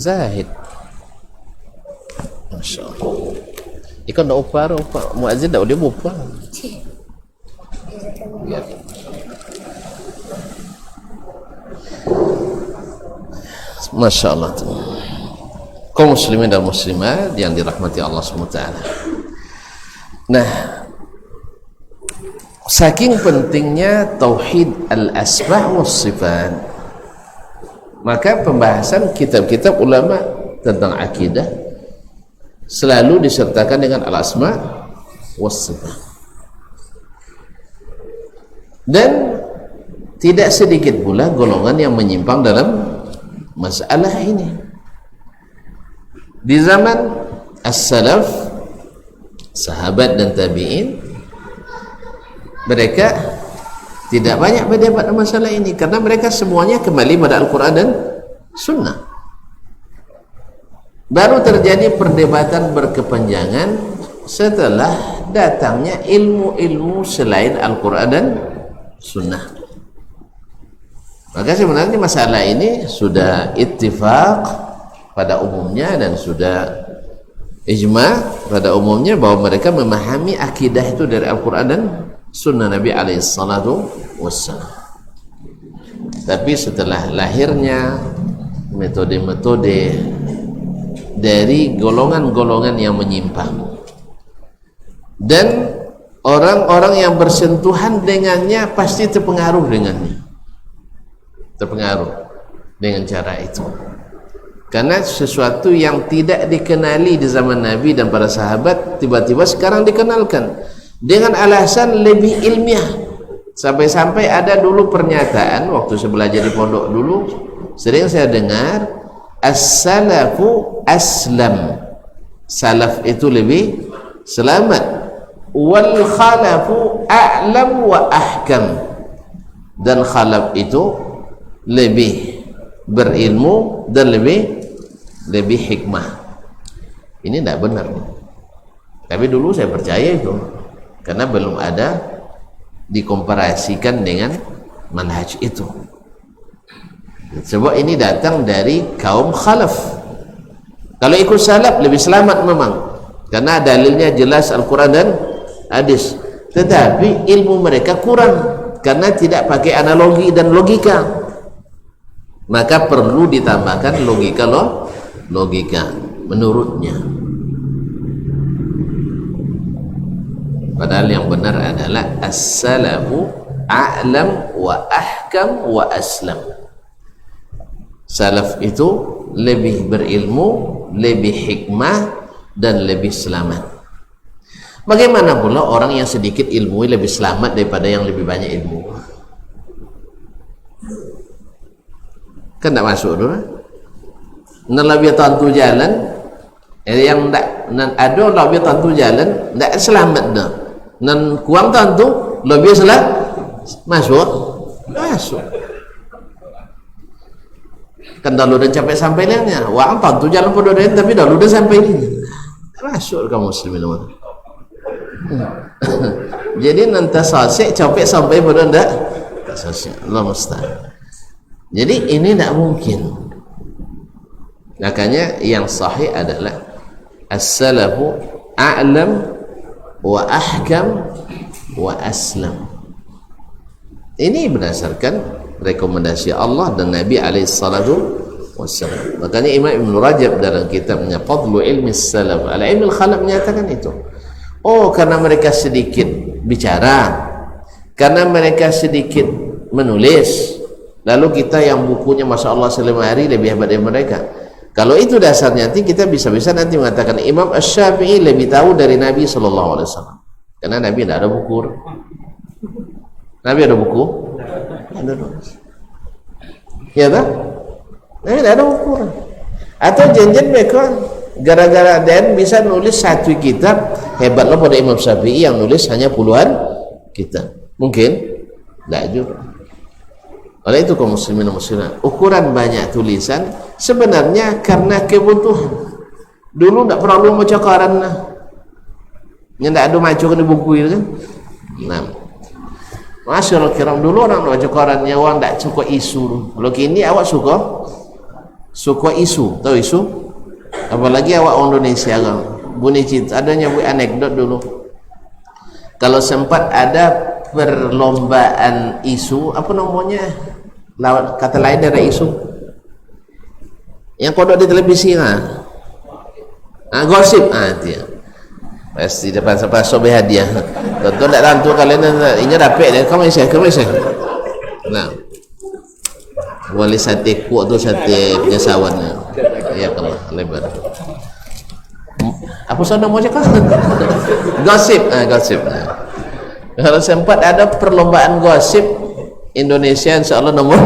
Zahid. Masya Allah. Ikan dah upah muazzin dah dia upah. Ya. Masya Allah. Kaum muslimin dan muslimat yang dirahmati Allah SWT. Nah, saking pentingnya tauhid al-asma' was sifat, maka pembahasan kitab-kitab ulama tentang akidah selalu disertakan dengan al-asma' was sifat. Dan tidak sedikit pula golongan yang menyimpang dalam masalah ini. Di zaman as-salaf, sahabat dan tabi'in, mereka tidak banyak berdebat masalah ini karena mereka semuanya kembali pada Al-Quran dan Sunnah. Baru terjadi perdebatan berkepanjangan setelah datangnya ilmu-ilmu selain Al-Quran dan Sunnah. Maka sebenarnya masalah ini sudah ittifaq pada umumnya dan sudah ijma pada umumnya bahwa mereka memahami akidah itu dari Al-Quran dan Sunnah Nabi SAW. Tapi setelah lahirnya metode-metode dari golongan-golongan yang menyimpang dan orang-orang yang bersentuhan dengannya pasti terpengaruh dengannya, terpengaruh dengan cara itu. Karena sesuatu yang tidak dikenali di zaman Nabi dan para sahabat tiba-tiba sekarang dikenalkan dengan alasan lebih ilmiah. Sampai-sampai ada dulu pernyataan waktu saya belajar di pondok dulu, sering saya dengar as-salafu aslam, salaf itu lebih selamat, wal khalafu a'lam wa ahkam, dan khalaf itu lebih berilmu dan lebih hikmah. Ini tidak benar. Tapi dulu saya percaya itu karena belum ada dikomparasikan dengan manhaj itu. Sebab ini datang dari kaum khalaf. Kalau ikut salaf lebih selamat memang karena dalilnya jelas Al-Quran dan hadis. Tetapi ilmu mereka kurang karena tidak pakai analogi dan logika. Maka perlu ditambahkan logika menurutnya. Padahal yang benar adalah as-salafu a'lam wa ahkam wa aslam. Salaf itu lebih berilmu, lebih hikmah dan lebih selamat. Bagaimana pula orang yang sedikit ilmu lebih selamat daripada yang lebih banyak ilmu? Kan tak masuk dulu. Nan lebih tentu jalan, yang tak nan ada lebih tentu jalan, tak selamat dah. Nan kurang tentu lebih masuk. Kan dalu dan capek sampai lainnya. Wah, tentu jalan pada lain tapi dalu dan sampai ini. Masuk kaum muslimin. Jadi nanti selesai capek sampai pada ndak selesai. Allah musta'an. Jadi ini tidak mungkin. Makanya yang sahih adalah as-salafu a'lam wa ahkam wa aslam. Ini berdasarkan rekomendasi Allah dan Nabi SAW. Makanya Imam Ibn Rajab dalam kitabnya Fadlu Ilmi Salaf ala Ilmi Al-Khalaf menyatakan itu. Oh, karena mereka sedikit bicara, karena mereka sedikit menulis, lalu kita yang bukunya Masya Allah selama hari lebih hebat dari mereka. Kalau itu dasarnya, nanti kita bisa-bisa nanti mengatakan Imam Ash-Syafi'i lebih tahu dari Nabi SAW, karena Nabi tidak ada buku. Nabi ada buku? Ada nulis. Ya tak? Nabi tidak ada buku. Atau janjian mereka gara-gara dan bisa nulis satu kitab, hebatlah pada Imam Syafi'i yang nulis hanya puluhan kitab. Mungkin? Tidak juga. Oleh itu kaum muslimin dan muslimat, ukuran banyak tulisan sebenarnya karena kebutuhan. Dulu tidak perlu baca koran lah, yang tidak ada majukan di buku itu kan. Nah, masyaallah kiram, dulu orang baca korannya orang tidak suka isu. Kalau kini awak suka suku isu, tahu isu? Apalagi awak orang Indonesia kan bunyi cerita, adanya anekdot dulu kalau sempat ada perlombaan isu, apa namanya, kata lain dari isu yang kodok di televisi kan, gosip, dia pasti dapat sobeh hadiah. Tentu tak tentu kalian ini dapat dia kamu saya. Nah, boleh sate kuat tu sate penyasawannya. Ya kalau lebar. Apa sahaja mau cakap? Gosip, gosip. Kalau sempat ada perlombaan gosip Indonesia, insyaAllah nomor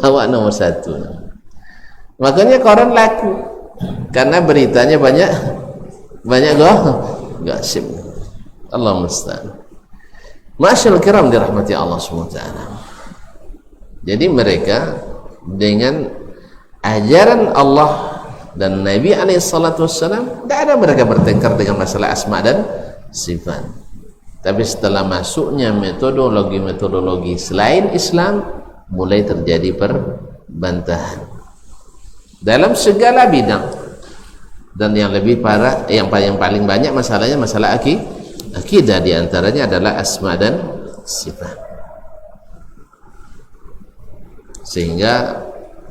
awak nomor 1. Makanya koran laku karena beritanya banyak gosip. Allah musta'an. Masyaallah kiram dirahmati Allah SWT. Jadi mereka dengan ajaran Allah dan Nabi SAW, tidak ada mereka bertengkar dengan masalah asma dan sifat. Tapi setelah masuknya metodologi selain Islam, mulai terjadi perbantahan dalam segala bidang. Dan yang lebih parah, yang paling banyak masalahnya masalah akidah, diantaranya adalah asma dan sifat. Sehingga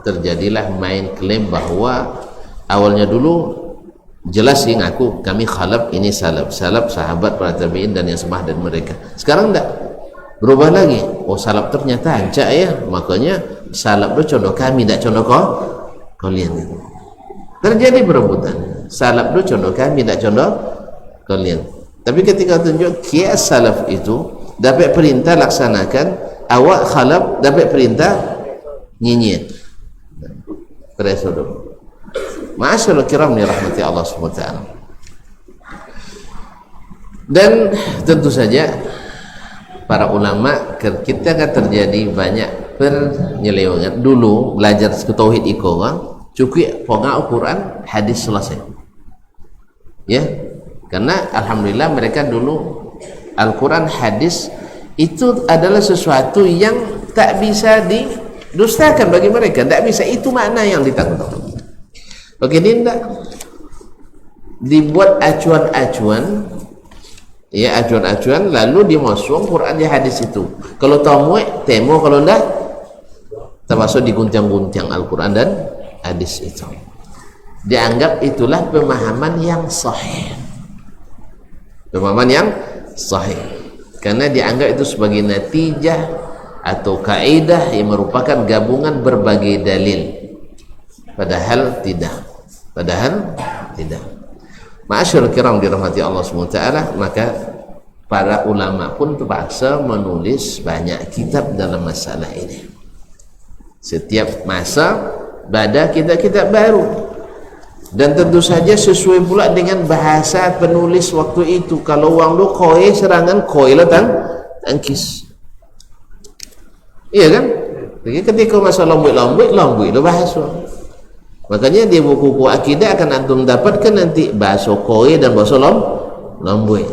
terjadilah main klaim bahwa awalnya dulu jelas sih ngaku kami khalaf, ini salaf sahabat para tabi'in dan yang semah dan mereka. Sekarang enggak, berubah lagi. Oh salaf ternyata hancak ya, makanya salaf itu contoh kami, tidak contoh kalian. Terjadi perebutan. Salaf itu contoh kami, tidak contoh kalian. Tapi ketika tunjuk kias salaf itu dapat perintah laksanakan, awak khalaf dapat perintah nyinyir. Presodom. Ma'asyarul kiram dirahmati Allah SWT. Dan tentu saja para ulama, kita kan terjadi banyak penyelewengan. Dulu belajar tauhid iko kan cukup pokok Al-Quran hadis selesai ya, karena alhamdulillah mereka dulu Al-Quran hadis itu adalah sesuatu yang tak bisa didustakan bagi mereka, tak bisa, itu makna yang ditanggung. Oke, dia tidak dibuat acuan-acuan ya, acuan-acuan lalu dimasuk Quran di hadis itu. Kalau tahu temo, kalau tidak termasuk diguncang-guncang Al-Quran dan hadis itu. Dianggap itulah pemahaman yang sahih, pemahaman yang sahih, karena dianggap itu sebagai natijah atau kaidah yang merupakan gabungan berbagai dalil, padahal tidak. Ma'asyarul kiram dirahmati Allah SWT. Maka para ulama pun terpaksa menulis banyak kitab dalam masalah ini. Setiap masa ada kitab-kitab baru, dan tentu saja sesuai pula dengan bahasa penulis waktu itu. Kalau orang tu koi serangan, koi lah tangkis, iya kan? Jadi ketika masalah lambut lah bahasa. Makanya di buku-buku akidah akan antum dapatkan nanti bahasa koi dan bahasa lambut.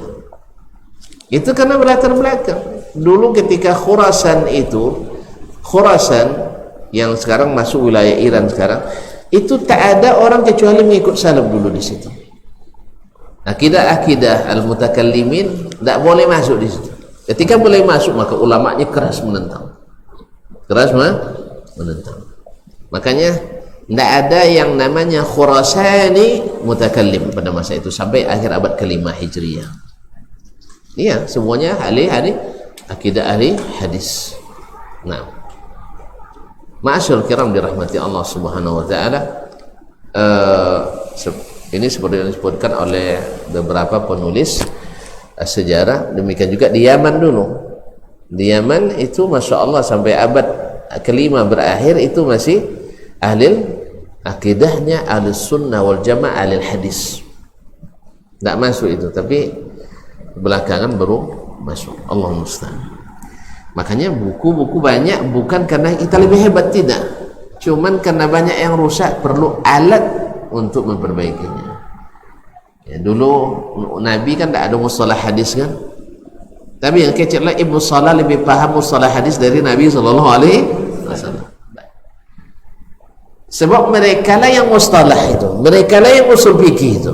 Itu karena berlatar belakang. Dulu ketika Khurasan yang sekarang masuk wilayah Iran sekarang, itu tak ada orang kecuali mengikut salaf dulu di situ. Akidah al-mutakallimin tak boleh masuk di situ. Ketika boleh masuk, maka ulamanya keras menentang. Makanya tidak ada yang namanya Khurasani mutakallim pada masa itu sampai akhir abad ke-5 Hijriyah. Iya, semuanya ahli akidah, ahli hadis. Nah, ma'asyarul kiram dirahmati Allah Subhanahu wa taala. Ini seperti yang disebutkan oleh beberapa penulis sejarah. Demikian juga di Yaman dulu. Di Yaman itu Masya Allah sampai abad ke-5 berakhir itu masih ahli akidahnya ahli sunnah wal jamaah, ahli hadis. Tak masuk itu, tapi belakangan baru masuk. Allah musta'an. Makanya buku-buku banyak bukan karena kita lebih hebat, tidak, cuman karena banyak yang rusak, perlu alat untuk memperbaikinya. Ya, dulu Nabi kan tak ada mustalah hadis kan, tapi yang kecil lah Ibnu Salah lebih paham mustalah hadis dari Nabi SAW. Sebab mereka lah yang mustalah itu, mereka lah yang usul fikih itu.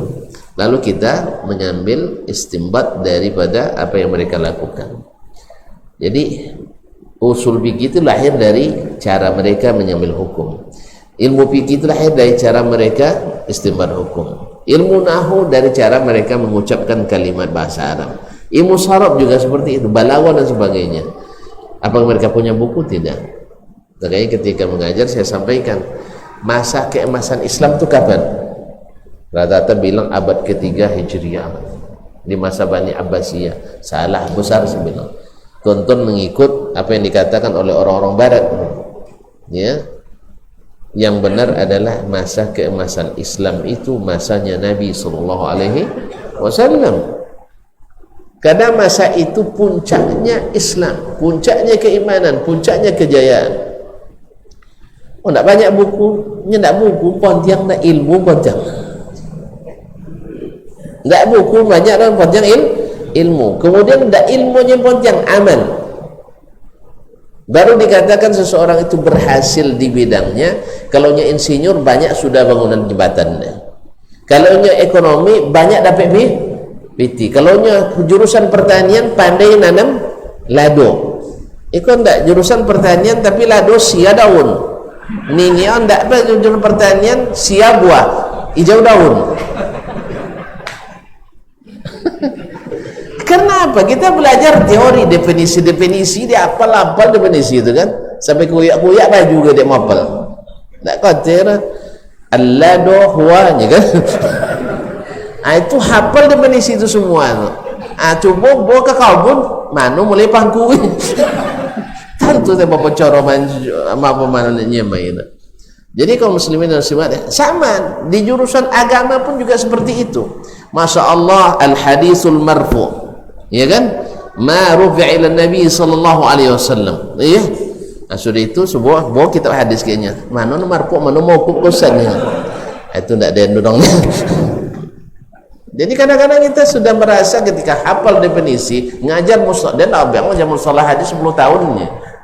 Lalu kita mengambil istimbat daripada apa yang mereka lakukan. Jadi usul fikih itu lahir dari cara mereka mengambil hukum. Ilmu fikih itu lahir dari cara mereka istimbat hukum. Ilmu nahwu dari cara mereka mengucapkan kalimat bahasa Arab. Ilmu saraf juga seperti itu, balaghah dan sebagainya. Apa mereka punya buku? Tidak. Makanya ketika mengajar saya sampaikan, masa keemasan Islam itu kapan? Rata-rata bilang abad ketiga Hijriah, di masa Bani Abbasiyah. Salah besar saya bilang. Tonton mengikut apa yang dikatakan oleh orang-orang Barat. Ya, yang benar adalah masa keemasan Islam itu masanya Nabi Sallallahu Alaihi Wasallam. Karena masa itu puncaknya Islam, puncaknya keimanan, puncaknya kejayaan. Oh, tak banyak buku, tak buku pontiang, tak ilmu pontiang. Tak buku banyak dan pontiang ilmu. Kemudian tak ilmunya pontiang amal. Baru dikatakan seseorang itu berhasil di bidangnya. Kalau nya insinyur banyak sudah bangunan jembatan. Kalau nya ekonomi banyak dapat PT. Kalau nya jurusan pertanian pandai nanam lado. Ikon tak jurusan pertanian tapi lado sia daun. Ningion tak apa jurusan pertanian sia buah hijau daun. Kenapa? Kita belajar teori, definisi dia hafal definisi itu kan, sampai kuyak-kuyak baju juga dia hafal. Tak khawatir allado huwanya kan. Itu hafal definisi itu semua. Coba bawa ke kabun mana mulai pangku. Tentu saya bawa cara apa mananya main. Jadi kaum muslimin dan muslimat sama di jurusan agama pun juga seperti itu. Masya Allah, al hadisul marfu, ya kan? Ma rufi'a ila Nabi sallallahu alaihi wasallam. Iya. Sudah itu sebuah kitab hadis kayaknya. Mana marfu, mana mauquf kosannya. Itu enggak ada endorongnya. Jadi kadang-kadang kita sudah merasa ketika hafal definisi, ngajar mustalah, dan abang ngajar mustalah hadis 10 tahunnya.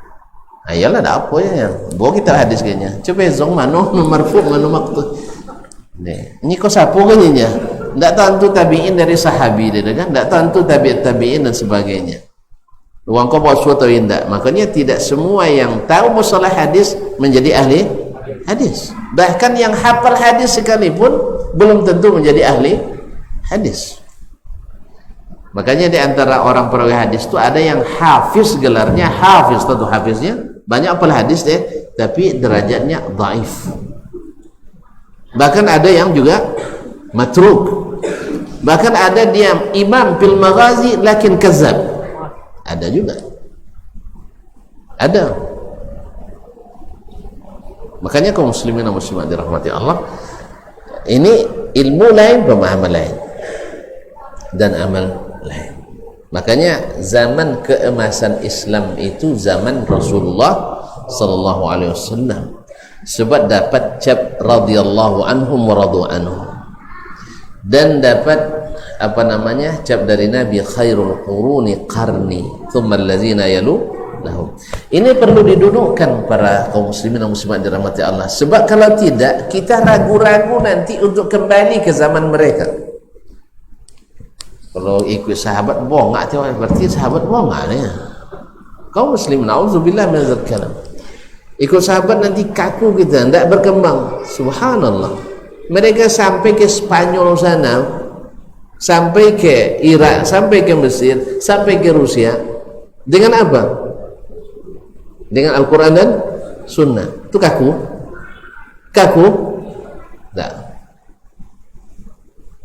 Ayolah ada apa ya? Bawa kita hadis kayaknya. Coba zong mana marfu, mana maqtu. Nih, ini kok sapu kan nya? Enggak tentu tabi'in dari sahabi dia kan? Enggak tentu tabi'in dan sebagainya. Uang kau bawa suatu indah. Makanya tidak semua yang tahu mustalah hadis menjadi ahli hadis. Bahkan yang hafal hadis sekalipun belum tentu menjadi ahli hadis. Makanya di antara orang perawi hadis itu ada yang hafiz, gelarnya hafiz, tentu hafiznya banyak hafal hadis deh, tapi derajatnya dhaif. Bahkan ada yang juga matruk. Bahkan ada dia imam fil maghazi lakin kazzab. Ada juga. Ada. Makanya kaum muslimin dan muslimat dirahmati Allah, ini ilmu lain, pemahaman lain, dan amal lain. Makanya zaman keemasan Islam itu zaman Rasulullah sallallahu alaihi wasallam. Sebab dapat cap radhiyallahu anhum wa radu anhum, dan dapat apa namanya cap dari Nabi khairul quruni qarni thumma allazina yalu lahum. Ini perlu didudukkan para kaum muslimin dan muslimat dirahmati Allah. Sebab kalau tidak kita ragu-ragu nanti untuk kembali ke zaman mereka. Kalau ikut sahabat bongak tu berarti sahabat bongak ni. Kaum muslimin auzubillah min dzal kalam. Ikut sahabat nanti kaku kita, tidak berkembang. Subhanallah. Mereka sampai ke Spanyol sana, sampai ke Irak, sampai ke Mesir, sampai ke Rusia. Dengan apa? Dengan Al-Quran dan Sunnah. Itu kaku? Kaku? Tak.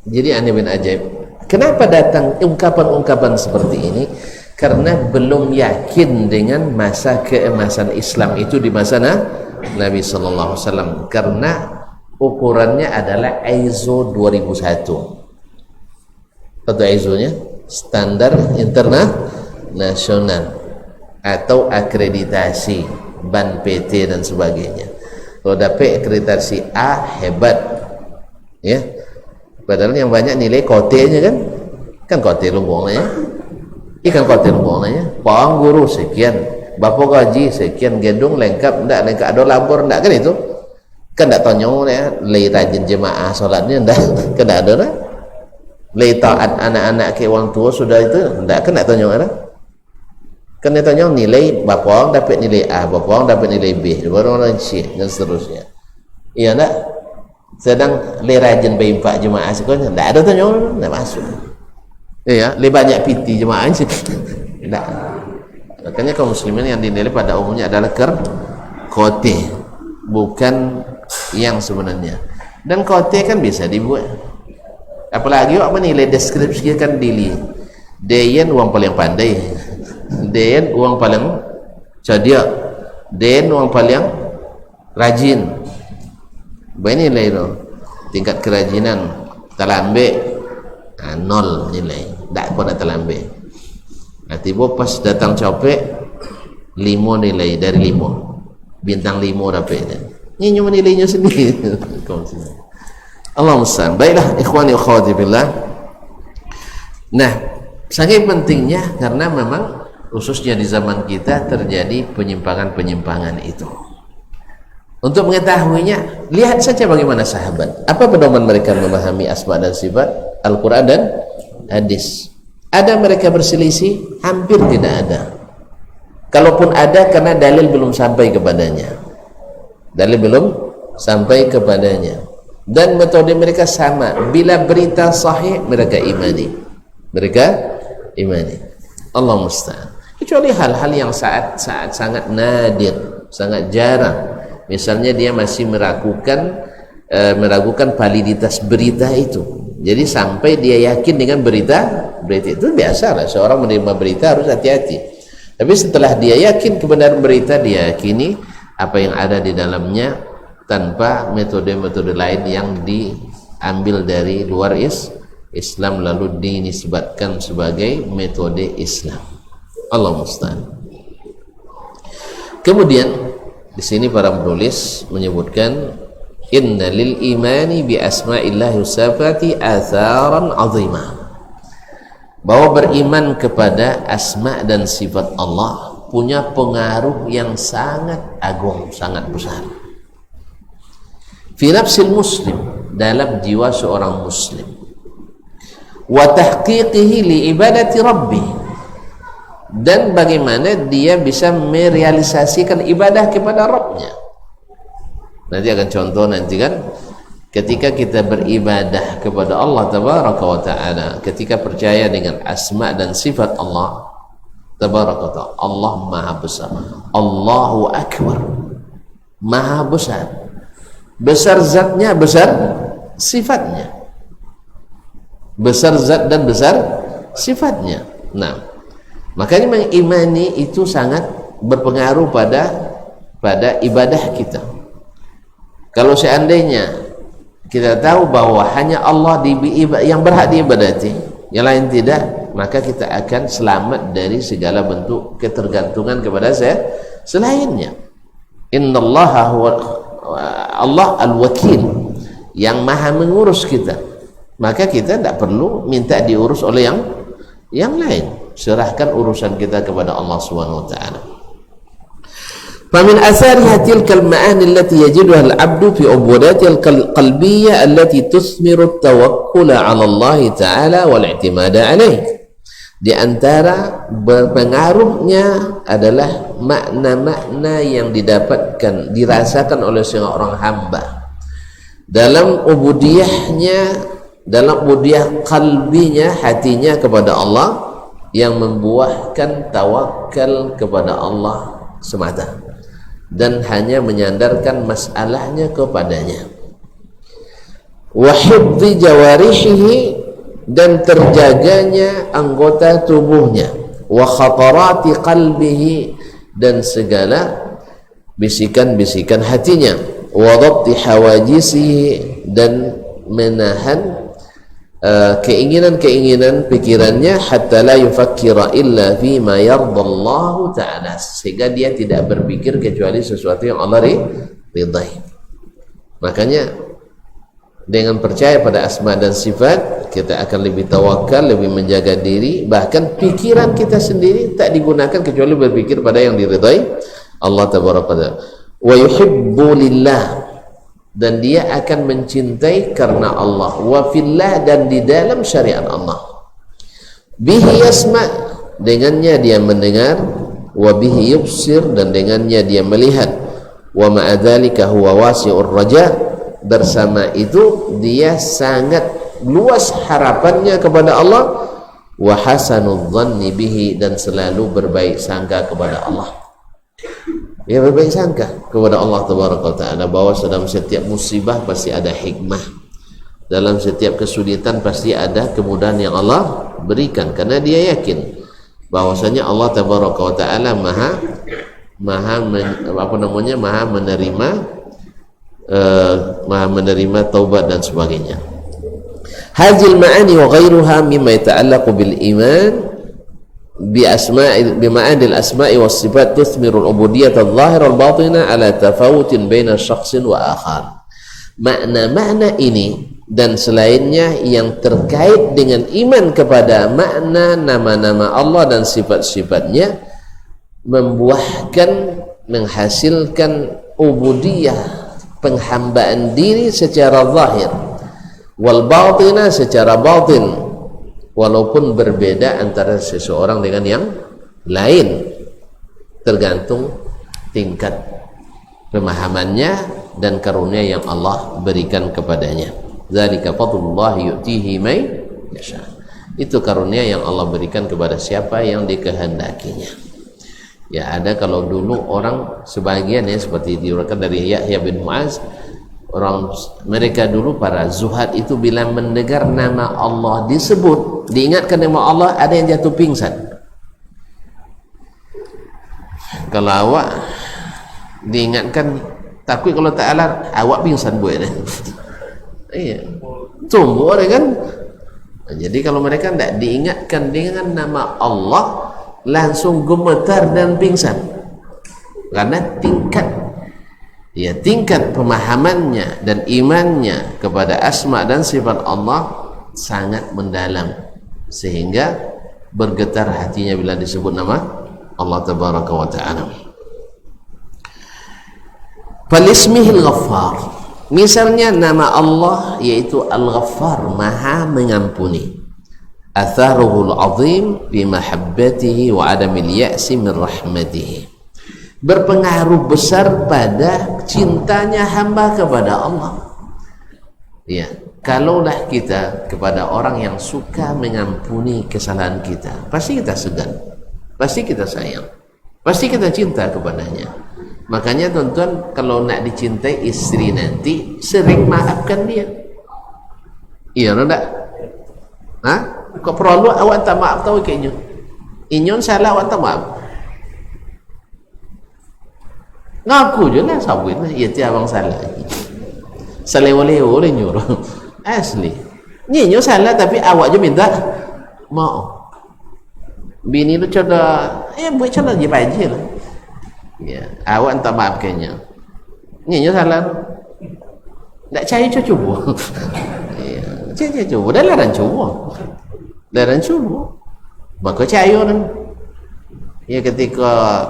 Jadi aneh bin ajaib. Kenapa datang ungkapan-ungkapan seperti ini? Karena belum yakin dengan masa keemasan Islam itu di masa Nabi sallallahu alaihi wasallam, karena ukurannya adalah ISO 2001. Atau ISO-nya standar internasional atau akreditasi ban PT dan sebagainya. Kalau dapat akreditasi A hebat, ya. Padahal yang banyak nilai kotenya kan kote lumbung ya. Ikan kote lumbung ya. Pang guru sekian, bapak gaji sekian, gedung lengkap, enggak lengkap ada labor enggak kan itu. kan tak tanya ya lay rajin jemaah solatnya ndak kan tak ada dah lay taat anak-anak ke orang tua sudah itu ndak kan tak tanya dah kan dia tanya nilai berapa orang dapat nilai A, berapa orang dapat nilai B, berapa orang C dan seterusnya. Iya ndak? Sedang lay rajin berimpak jemaah sekolah ndak ada tanya ndak masuk. Iya, lay banyak PT jemaah sih. Ndak. Makanya kaum muslimin yang dinilai pada umumnya adalah kote, bukan yang sebenarnya. Dan kote kan bisa dibuat. Apalagi apa nilai deskripsi kan dili. Deyan uang paling pandai. Deyan uang paling cerdik. Deyan uang paling rajin. Banyak nilai itu. Tingkat kerajinan talambe nol nilai. Tak pernah talambe. Tiba pas datang copek 5 nilai dari 5 bintang 5 dapat ini cuma nilainya sendiri. Allah musta'an. Baiklah ikhwani akhwati billah. Nah, sangat pentingnya karena memang khususnya di zaman kita terjadi penyimpangan-penyimpangan itu. Untuk mengetahuinya, lihat saja bagaimana sahabat, apa pedoman mereka memahami asma dan sifat Al-Quran dan hadis. Ada mereka berselisih? Hampir tidak ada. Kalaupun ada, karena dalil belum sampai kepadanya. Dalil belum sampai kepadanya. Dan metode mereka sama. Bila berita sahih, mereka imani. Mereka imani. Allah musta'an. Kecuali hal-hal yang saat sangat nadir, sangat jarang. Misalnya dia masih meragukan validitas berita itu. Jadi sampai dia yakin dengan berita itu biasalah, seorang menerima berita harus hati-hati. Tapi setelah dia yakin kebenaran berita, dia yakini apa yang ada di dalamnya tanpa metode-metode lain yang diambil dari luar Islam lalu dinisbatkan sebagai metode Islam. Allah musta'an. Kemudian di sini para penulis menyebutkan inna lil imani bi asma'illahi wa sifati atharan 'azimah. Bahwa beriman kepada asma dan sifat Allah punya pengaruh yang sangat agung, sangat besar. Fi nafsil muslim, dalam jiwa seorang muslim. Wa tahqiqihi li ibadati rabbih, dan bagaimana dia bisa merealisasikan ibadah kepada Rabbnya. Nanti akan contoh nanti kan ketika kita beribadah kepada Allah tabaraka wa ta'ala, ketika percaya dengan asma dan sifat Allah tabaraka wa ta'ala, Allah maha besar, Allahu akbar, maha besar, besar zatnya, besar sifatnya, besar zat dan besar sifatnya. Nah, makanya mengimani itu sangat berpengaruh pada ibadah kita. Kalau seandainya kita tahu bahwa hanya Allah yang berhak diibadati, yang lain tidak, maka kita akan selamat dari segala bentuk ketergantungan kepada selainnya. Innallaha huwa Allah al-wakil, yang maha mengurus kita, maka kita tidak perlu minta diurus oleh yang lain. Serahkan urusan kita kepada Allah Subhanahu wa ta'ala. فمن آثارها تلك المعاني التي يجدها العبد في عبوداته القلبية التي تثمر التوكل على الله تعالى والاعتماد عليه. Di antara berpengaruhnya adalah makna-makna yang dirasakan oleh seorang hamba dalam ubudiyahnya, dalam ubudiyah kalbinya, hatinya kepada Allah, yang membuahkan tawakal kepada Allah semata dan hanya menyandarkan masalahnya kepadanya. Wa hifdzi jawarihi, dan terjaganya anggota tubuhnya. Wa khatarati qalbihi, dan segala bisikan-bisikan hatinya. Wa dhabti hawajisihi, dan menahan keinginan-keinginan pikirannya, hatta la yufakkira illa fi ma yardallahu ta'ala, sehingga dia tidak berpikir kecuali sesuatu yang Allah ridai. Makanya dengan percaya pada asma dan sifat, kita akan lebih tawakal, lebih menjaga diri, bahkan pikiran kita sendiri tak digunakan kecuali berpikir pada yang diridai Allah tabaraka wa ta'ala. Wa yuhibbu lillah, dan dia akan mencintai karena Allah, wa fillah, dan di dalam syariat Allah. Bihi yasma, dengannya dia mendengar, wa bihi yubsir, dan dengannya dia melihat, wa ma'adzalika huwa wasi'ur raja, bersama itu dia sangat luas harapannya kepada Allah, wa hasanudz dhanni bihi, dan selalu berbaik sangka kepada Allah. Dia berbaik sangka kepada Allah Tabaraka wa Ta'ala, bahwa dalam setiap musibah pasti ada hikmah, dalam setiap kesulitan pasti ada kemudahan yang Allah berikan, karena dia yakin bahwasanya Allah Tabaraka wa Ta'ala maha menerima taubat dan sebagainya. Hadhil ma'ani wa ghairuha mimma yata'allaqu bil iman بمعاني الأسماء والصفات تثمر العبودية الظاهرة والباطنة على تفاوت بين شخص وآخر. Makna-makna ini dan selainnya yang terkait dengan iman kepada makna nama-nama Allah dan sifat-sifatnya menghasilkan ubudiyah, penghambaan diri secara zahir, wal batinah, secara batin, walaupun berbeda antara seseorang dengan yang lain, tergantung tingkat pemahamannya dan karunia yang Allah berikan kepadanya. Dzalika fadlullah yu'tihi may yasha. Itu karunia yang Allah berikan kepada siapa yang dikehendakinya. Ya, ada kalau dulu orang sebagian, ya, seperti diuraikan dari Yahya bin Mu'az, orang mereka dulu para zuhad itu bila mendengar nama Allah disebut, diingatkan nama Allah, ada yang jatuh pingsan. Kalau awak diingatkan takut kalau Ta'ala, awak pingsan buat deh. Iya, tumbuh orang kan. Jadi kalau mereka tidak diingatkan dengan nama Allah, langsung gemetar dan pingsan, karena tingkat pemahamannya dan imannya kepada asma dan sifat Allah sangat mendalam, sehingga bergetar hatinya bila disebut nama Allah Tabaraka wa Ta'ala. Falismihil Ghaffar, misalnya nama Allah yaitu Al-Ghaffar, maha mengampuni. Atharuhul azim bi mahabbatihi wa adamil ya'si min rahmatihi, berpengaruh besar pada cintanya hamba kepada Allah. Ya, kalaulah kita kepada orang yang suka mengampuni kesalahan kita, pasti kita segan, pasti kita sayang, pasti kita cinta kepadanya. Makanya tuan-tuan, kalau nak dicintai istri nanti, sering maafkan dia. Iya atau tak? Hah? Kau perlu awak tak maaf tahu ke inyon? Inyon salah awak tak maaf. Ngaku je lah, sabit lah. Ya tiap abang salah. Salewa-lewa boleh nyuruh. Asli. Nyo salah tapi awak je minta maaf. Bini tu coba, buat coba je paje lah. Ya, awak tak maaf kayaknya. Nyo salah. Tak cari cuba. Ya, cari cuba. Dah larang cuba. Larang cuba. Maka cari orang. Ya, ketika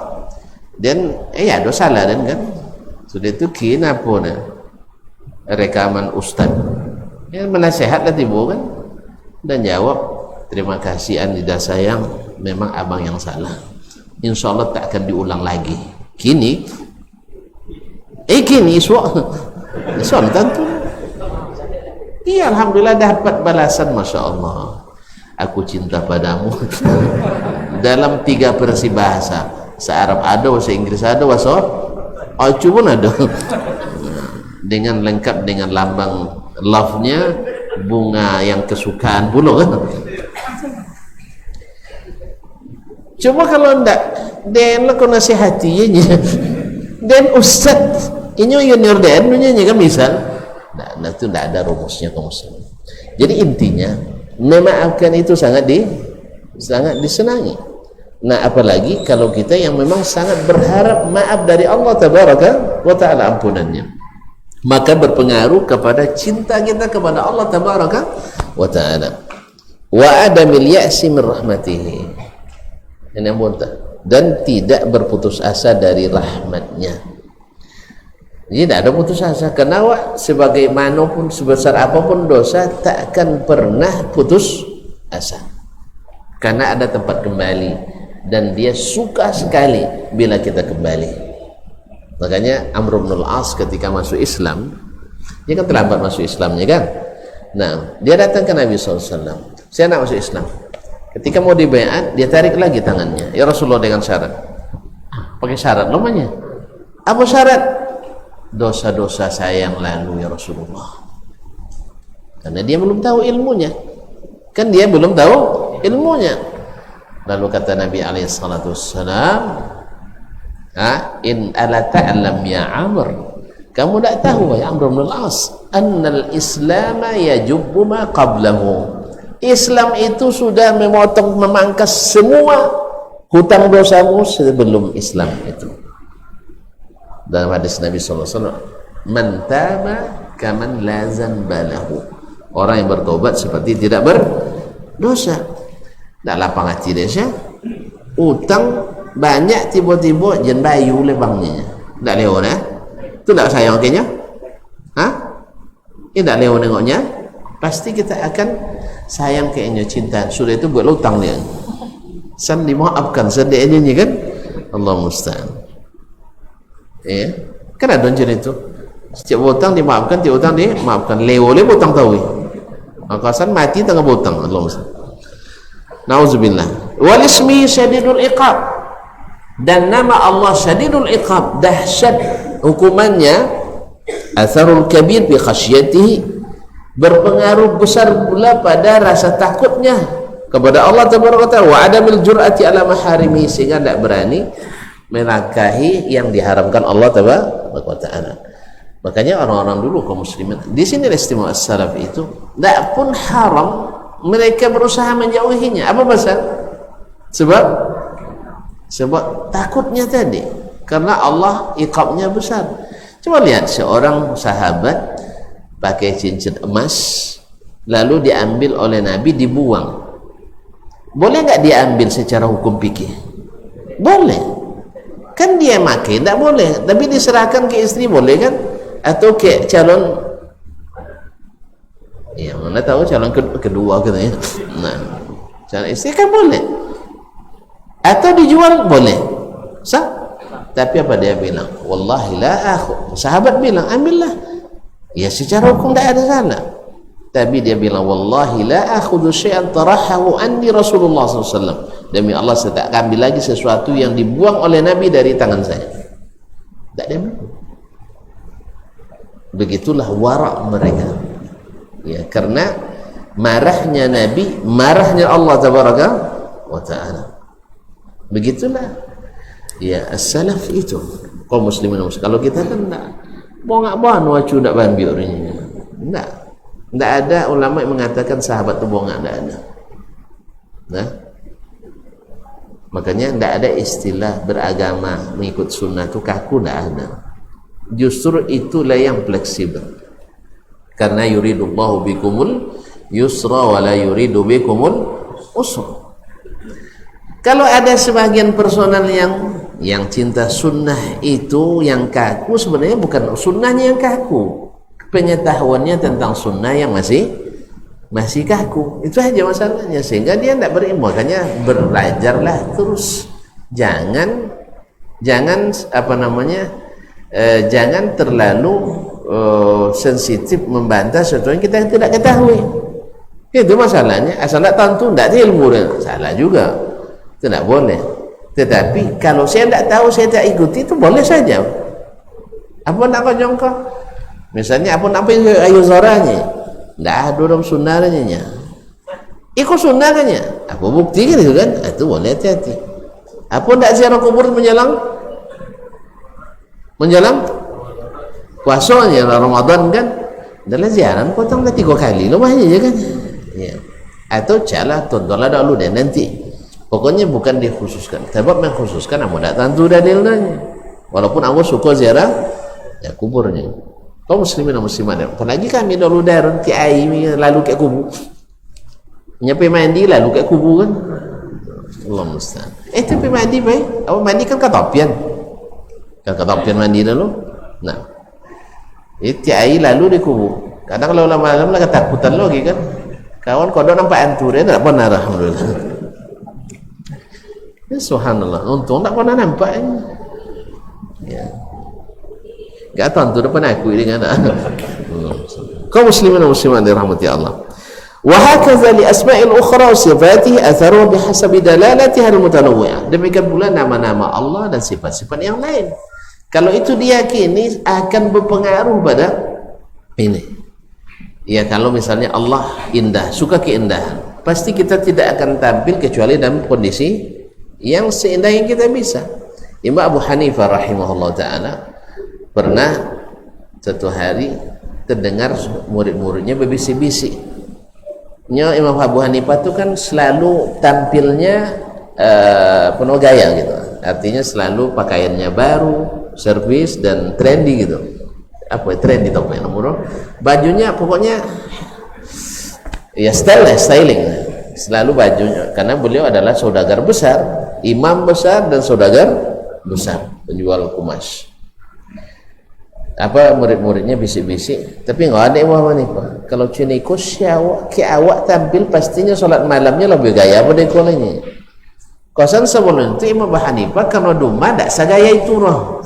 dan ada salah dan kan sudah itu kena apa nak rekaman ustaz yang menasihatlah tiba kan dan jawab, terima kasih anda sayang, memang abang yang salah, insyaallah tak akan diulang lagi. Kini insyaallah tentu. Iya, alhamdulillah dapat balasan, masya Allah, aku cinta padamu. Dalam 3 versi bahasa, se-Arab ada, bahasa Inggris ada, bahasa Aceh pun ada. Dengan lengkap dengan lambang love-nya, bunga yang kesukaan pula kan. Cuma kalau ndak, dan lah kau nasihatinya, dan ustaz ini junior dan dunia kan misal, nah itu ndak ada rumusnya kaum muslim. Jadi intinya memaafkan itu sangat disenangi. Nah, apalagi kalau kita yang memang sangat berharap maaf dari Allah Tabaraka wa Ta'ala, ampunannya, maka berpengaruh kepada cinta kita kepada Allah Tabaraka wa Ta'ala. Wa adamil ya'si min rahmatihi, dan tidak berputus asa dari rahmatnya. Jadi tidak ada putus asa. Karena sebagaimanapun, sebesar apapun dosa, tak akan pernah putus asa. Karena ada tempat kembali, dan dia suka sekali bila kita kembali. Makanya Amr bin al-As ketika masuk Islam, dia kan terlambat masuk Islamnya kan. Nah, dia datang ke Nabi SAW, saya nak masuk Islam. Ketika mau dibaiat, dia tarik lagi tangannya, ya Rasulullah, dengan syarat. Pakai syarat namanya. Apa syarat? Dosa-dosa saya yang lalu ya Rasulullah. Karena dia belum tahu ilmunya. Kan dia belum tahu ilmunya. Lalu kata Nabi SAW, in ala ta'lam ya Amr, kamu tak tahu ya Amr bin al-As, annal Islam yajubbu ma qablahu. Islam itu sudah memotong, memangkas semua hutang dosamu sebelum Islam itu. Dalam hadis Nabi SAW, man taba kaman la zanbalahu, orang yang bertobat seperti tidak berdosa. Tak lapang hati dia sya, utang banyak tiba-tiba jen bayu lebangnya, tak lewat ya. Itu tak sayang kayaknya, ini tak lewat nengoknya, pasti kita akan sayang kayaknya, cinta. Sudah itu buat utang dia, san dimaafkan sedihnya kan. Allah musta'an. Ya, kan ada jenis itu. Setiap hutang dimaafkan, setiap hutang dimaafkan. Lewole hutang tahu. Makasan mati tengah hutang. Allah musta'an. Nauzubillah. Wal ismi syadidul iqab. Dan nama Allah syadidul iqab, dahsyat hukumannya. Atharul kabir bi khasyatihi, berpengaruh besar pula pada rasa takutnya kepada Allah tabaraka taala, wa adamil jur'ati ala maharimi, sehingga tidak berani melangkahi yang diharamkan Allah tabaraka taala. Makanya orang-orang dulu kaum muslimin, di sini istimewa as-salaf itu, tidak pun haram mereka berusaha menjauhinya. Apa pasal? Sebab takutnya tadi, karena Allah iqabnya besar. Coba lihat seorang sahabat pakai cincin emas, lalu diambil oleh Nabi, dibuang. Boleh nggak diambil secara hukum fikih? Boleh. Kan dia makai, tidak boleh. Tapi diserahkan ke istri boleh kan? Atau ke calon, ya mana tahu calon kedua katanya. Nah, calon istri kan boleh. Atau dijual boleh. Sah. Tapi apa dia bilang? Wallahi la akhu. Sahabat bilang, ambillah. Ya secara hukum tidak ada salah. Tapi dia bilang, wallahi la akhudhu syai'an tarahahu anni Rasulullah SAW. Demi Allah, saya tak ambil lagi sesuatu yang dibuang oleh Nabi dari tangan saya. Tak ada. Begitulah warak mereka. Ya, karena marahnya Nabi, marahnya Allah tabaraka wa ta'ala. Begitulah. Ya, as-salaf itu kaum muslimin. Kalau kita kan enggak bongak-bongak wacu ndak bambiurnya. Enggak ada ulama yang mengatakan sahabat itu bongak, enggak ada. Nah, makanya enggak ada istilah beragama mengikut sunnah itu kaku, enggak ada. Justru itulah yang fleksibel. Karena yuridullahu bikumul yusra wa la yuridu bikumul usra. Kalau ada sebagian personal yang cinta sunnah itu yang kaku, sebenarnya bukan sunnahnya yang kaku, pengetahuannya tentang sunnah yang masih kaku. Itu aja masalahnya, sehingga dia tidak berilmu. Makanya belajarlah terus, jangan jangan terlalu sensitif membantah sesuatu yang kita tidak ketahui. Itu masalahnya. Asal tak tentu tidak ada ilmu, salah juga, tidak boleh. Tetapi kalau saya tidak tahu, saya tak ikuti, itu boleh saja. Apa nak kau jongkok? Misalnya apa ayu zoranya? Tidak ada dalam sunnahnya. Ikut sunnahnya. Apa bukti kan itu kan? Itu boleh, hati-hati. Apa tidak ziarah kubur menjelang puasanya Ramadan kan? Adalah ziarah potong 3 kali, lumayan aja kan? Ya. Atau calah tontonlah dulu deh nanti. Pokoknya bukan dikhususkan. Sebab mengkhususkan aku tidak tentu dalilnya. Walaupun aku suka ziarah ya kuburnya. Kau muslimin dan muslimat, apalagi kami dulu darun kiai lalu ke kubur. Nyampe mandi lalu ke kubur kan. Allah musta'an. Tapi mandi baik. Apa mandi kan ketopian. Kan ketopian mandi dulu. Nah, Tiai lalu dikubur. Kadang kalau lama-lama lah ketakutan lagi kan. Kawan kodok nampak antur ya, tak pernah alhamdulillah. Ya, subhanallah, untung tak pernah nampak ini. Ya. Gak tahu antur depan aku ini kan. Kaum muslimin dan muslimat dirahmati Allah. Wa hakaza li asma'il ukhra wa sifatihi atharu bihasabi dalalatiha al-mutanawwi'ah. Demikian pula nama-nama Allah dan sifat-sifat yang lain. Kalau itu diyakini akan berpengaruh pada ini. Ya, kalau misalnya Allah indah, suka keindahan, pasti kita tidak akan tampil kecuali dalam kondisi yang seindah yang kita bisa. Imam Abu Hanifah rahimahullah ta'ala pernah satu hari terdengar murid-muridnya berbisik-bisik. Imam Abu Hanifah itu kan selalu tampilnya penuh gaya gitu. Artinya selalu pakaiannya baru, servis dan trendy gitu. Apa trendy tau apa yang nomor? Bajunya pokoknya ya styling. Selalu bajunya karena beliau adalah saudagar besar, imam besar dan saudagar besar, penjual kumas. Apa murid-muridnya bisik-bisik, tapi enggak ada Imam Hanifah. Kalau ciniku siawak ke awak tampil pastinya solat malamnya lebih gaya pada kolanya. Kosan sebelum itu Imam Abu Hanifah karena duma tak segaya itu roh.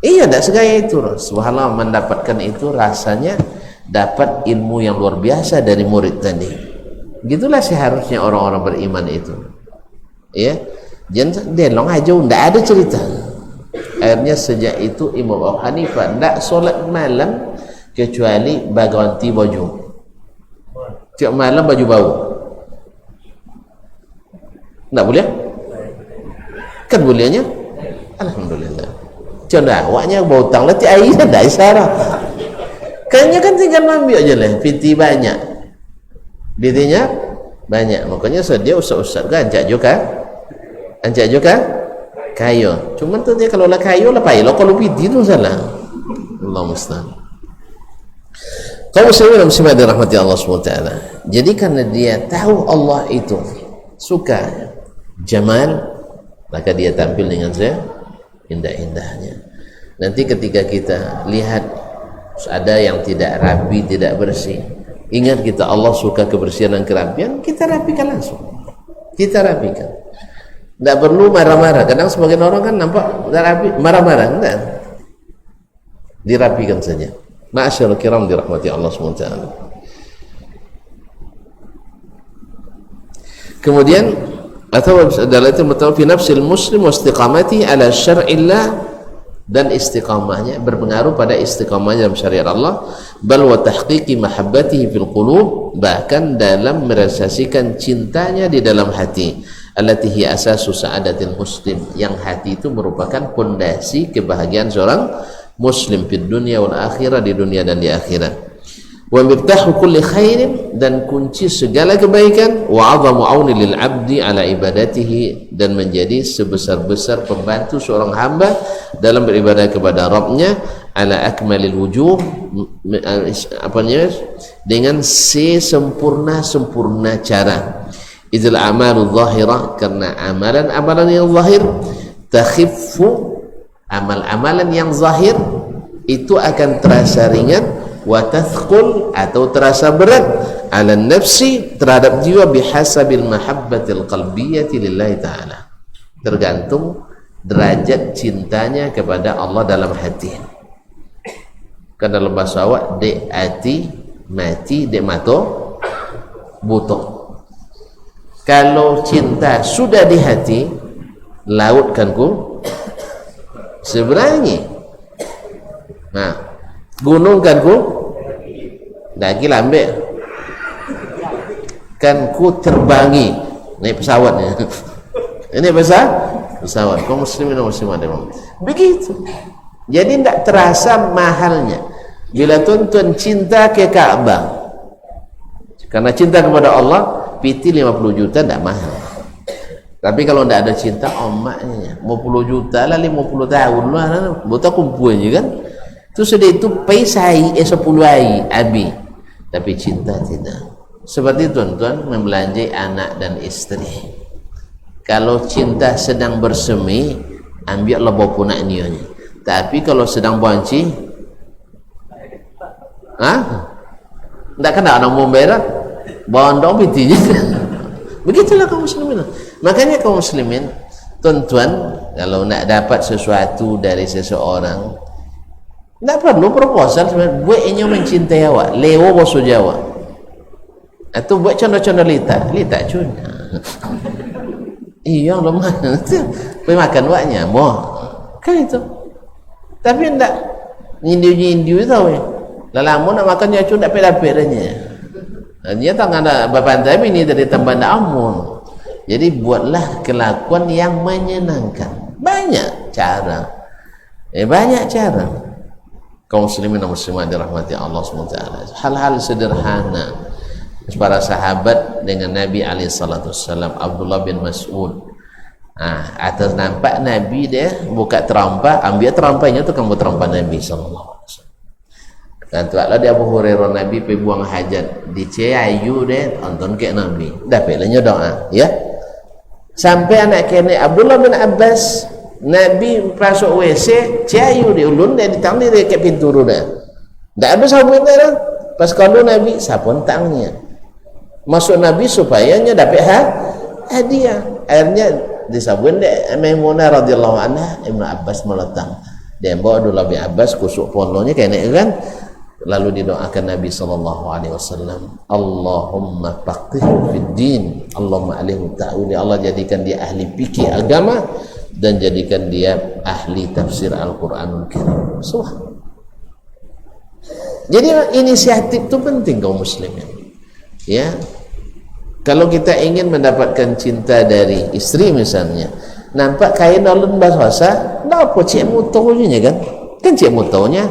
Iya, tak segaya itu roh. Subhanallah, mendapatkan itu rasanya dapat ilmu yang luar biasa dari murid tadi. Gitulah seharusnya orang-orang beriman itu. Ya, jangan delong aja, tidak ada cerita. Akhirnya sejak itu Imam Abu Hanifah tidak solat malam kecuali ganti baju. Tiap malam baju bau. Tak boleh? Kan bolehnya? Alhamdulillah. Contoh awaknya bau tang letih air dah isyarat. Kayaknya kan tinggal ambil aja lah. Piti banyak. Pitinya banyak. Makanya dia ustaz-ustaz kan ancak juga. Ancak juga kayu. Cuman tu dia kalau lah kayu lah payah. Kalau piti tu salah. Allah mustahil. Kaum muslimin dan muslimat dirahmati Allah SWT. Jadi karena dia tahu Allah itu suka jamal, maka dia tampil dengan indah-indahnya. Nanti ketika kita lihat ada yang tidak rapi, tidak bersih, ingat kita Allah suka kebersihan dan kerapian, kita rapikan langsung. Kita rapikan. Tidak perlu marah-marah. Kadang sebagian orang kan nampak rapi, marah-marah. Tidak. Dirapikan saja. Ma'asyarul kiram dirahmati Allah SWT. Kemudian atau adalah itu betul fi nafsil muslim wa istiqamati ala syar'illah, dan istiqamahnya berpengaruh pada istiqamahnya dalam syariat Allah, bal wa tahqiqi mahabbatihi fil qulub, bahkan dalam merealisasikan cintanya di dalam hati, allati hiya asasu sa'adatil muslim, yang hati itu merupakan pondasi kebahagiaan seorang muslim fid dunya wal akhirah, di dunia dan di akhirat. Wa miftahu kulli khairin, dan kunci segala kebaikan, wa 'azamu 'auni lil 'abdi ala ibadatihi, dan menjadi sebesar-besar pembantu seorang hamba dalam beribadah kepada Rabbnya, ala akmalil wujuh, dengan sesempurna-sempurna cara. Idzal a'malu zahirah, karena amalan-amalan yang zahir, takhiffu, amal-amalan yang zahir itu akan terasa ringan, wa tathqul, atau terasa berat, ala nafsi, terhadap jiwa, bihasabil mahabbatil qalbiyyati lillahi ta'ala, tergantung derajat cintanya kepada Allah dalam hati. Kan dalam bahasa awak, dek hati mati, dek mato butuh. Kalau cinta sudah di hati, laut kan ku seberangi. Nah, gunung kan ku daki lambe, kan ku terbangi naik pesawatnya. Ini pesawat. Kaum muslimin dan muslimat begitu. Jadi tidak terasa mahalnya bila tuan-tuan cinta ke Ka'bah. Karena cinta kepada Allah, piti 50 juta tidak mahal. Tapi kalau tidak ada cinta, omaknya 50 juta lah, 50 tahun lah, buta kumpulnya kan. Itu sudah itu paisai 10 hari abi, tapi cinta tidak. Seperti tuan-tuan membelanjai anak dan istri. Kalau cinta sedang bersemi, ambil lebih punak nionya. Tapi kalau sedang bonci, Tak kena orang membayar bondong pitinya. Begitulah kaum muslimin. Makanya kaum muslimin, tuan-tuan, kalau nak dapat sesuatu dari seseorang, tak perlu proposal. Buat ini mencintai awak, lewo bosu Jawa, atau buat contoh-contoh litak cuna. Iya lemah pergi makan waknya moh kan itu. Tapi ndak nyindiu tau ya, lalamu nak makan ya cun dapet dia tak ada bapantai ini dari tempat amun. Jadi buatlah kelakuan yang menyenangkan. Banyak cara, banyak cara. Kaum muslimin dan muslimat dirahmati Allah SWT, hal-hal sederhana. Para sahabat dengan Nabi SAW, Abdullah bin Mas'ud, atas nampak Nabi dia buka terampa, ambil terampanya tu kamu terampa Nabi SAW. Dan tu lah dia Abu Hurairah, Nabi pergi buang hajat di Ciayu dia tonton ke Nabi, dapatnya doa ya. Sampai anak kene Abdullah bin Abbas, Nabi masuk WC Ciayu di ulun dia ditang dia ke pintu dia, tak ada sabun dia. Pas kalau Nabi sabun tangnya masuk Nabi supaya nya dapat hadiah. Akhirnya disabun dek Maimunah radhiyallahu anha, Ibnu Abbas meletang. Dia bawa Abdullah bin Abbas kusuk polonya kena kan. Lalu didoakan Nabi SAW, Allahumma faqihhu fid din, Allahumma alimhu ta'wil. Allah jadikan dia ahli fikih agama dan jadikan dia ahli tafsir Al-Qur'anul Karim. Jadi inisiatif itu penting kaum muslimin. Ya, kalau kita ingin mendapatkan cinta dari istri misalnya, nampak kain alun basah, dah apa cik motonya kan cik motonya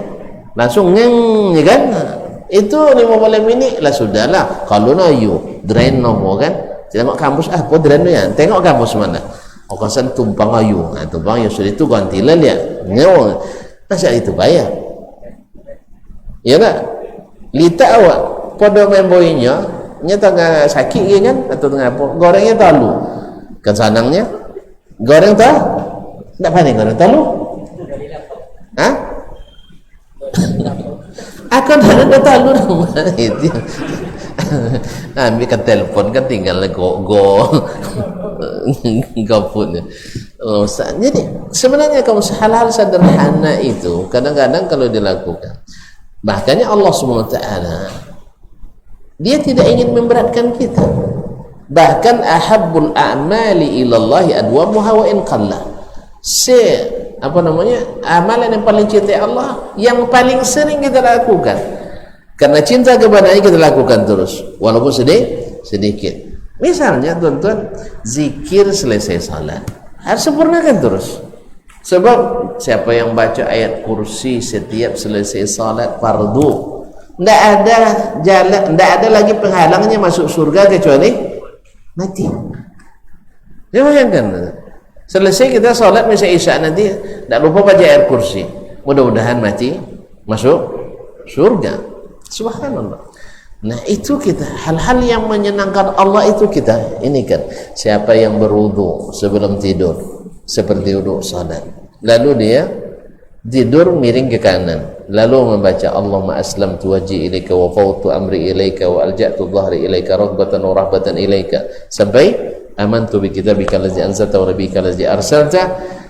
langsung ngeng kan, itu 50 minit lah sudahlah. Kalau nayu drain nopo kan, tengok kampus apa drain ya, tengok kampus mana, okasan tumpang ayu, tumpang ayu sudah itu gantilah ya, nyawa masa itu bayar ya tak? Litak awak pada memboinya nya tengah sakit kan atau tengah apa, gorengnya talu kan sanangnya goreng tak pandai goreng talu akan ada talu itu ambil ke telepon kan tinggal go putnya. Jadi sebenarnya kamu hal-hal sederhana itu kadang-kadang kalau dilakukan, bahkannya Allah SWT dia tidak ingin memberatkan kita. Bahkan ahabbul a'mali ilallahi adwamuha wa in qalla. Amalan yang paling cintai Allah yang paling sering kita lakukan. Karena cinta kepadanya kita lakukan terus walaupun sedikit. Misalnya tuan-tuan, zikir selesai salat harus sempurnakan terus. Sebab siapa yang baca ayat kursi setiap selesai salat fardu, tidak ada jalan, tidak ada lagi penghalangnya masuk surga kecuali mati. Dia bayangkan, selesai kita sholat misalnya isya nanti, tidak lupa baca ayat kursi, mudah-mudahan mati masuk surga. Subhanallah. Nah itu kita, hal-hal yang menyenangkan Allah itu kita ini kan. Siapa yang berwudu sebelum tidur seperti wudu salat, lalu dia tidur miring ke kanan, lalu membaca Allahumma aslamtu wajhi ilaika wa fawtu amri ilaika wa alja'tu dhahri ilaika raghbatan wa rahbatan ilaika sampai amantu bi kitabika allazi anzalta wa nabiyyika allazi arsalta.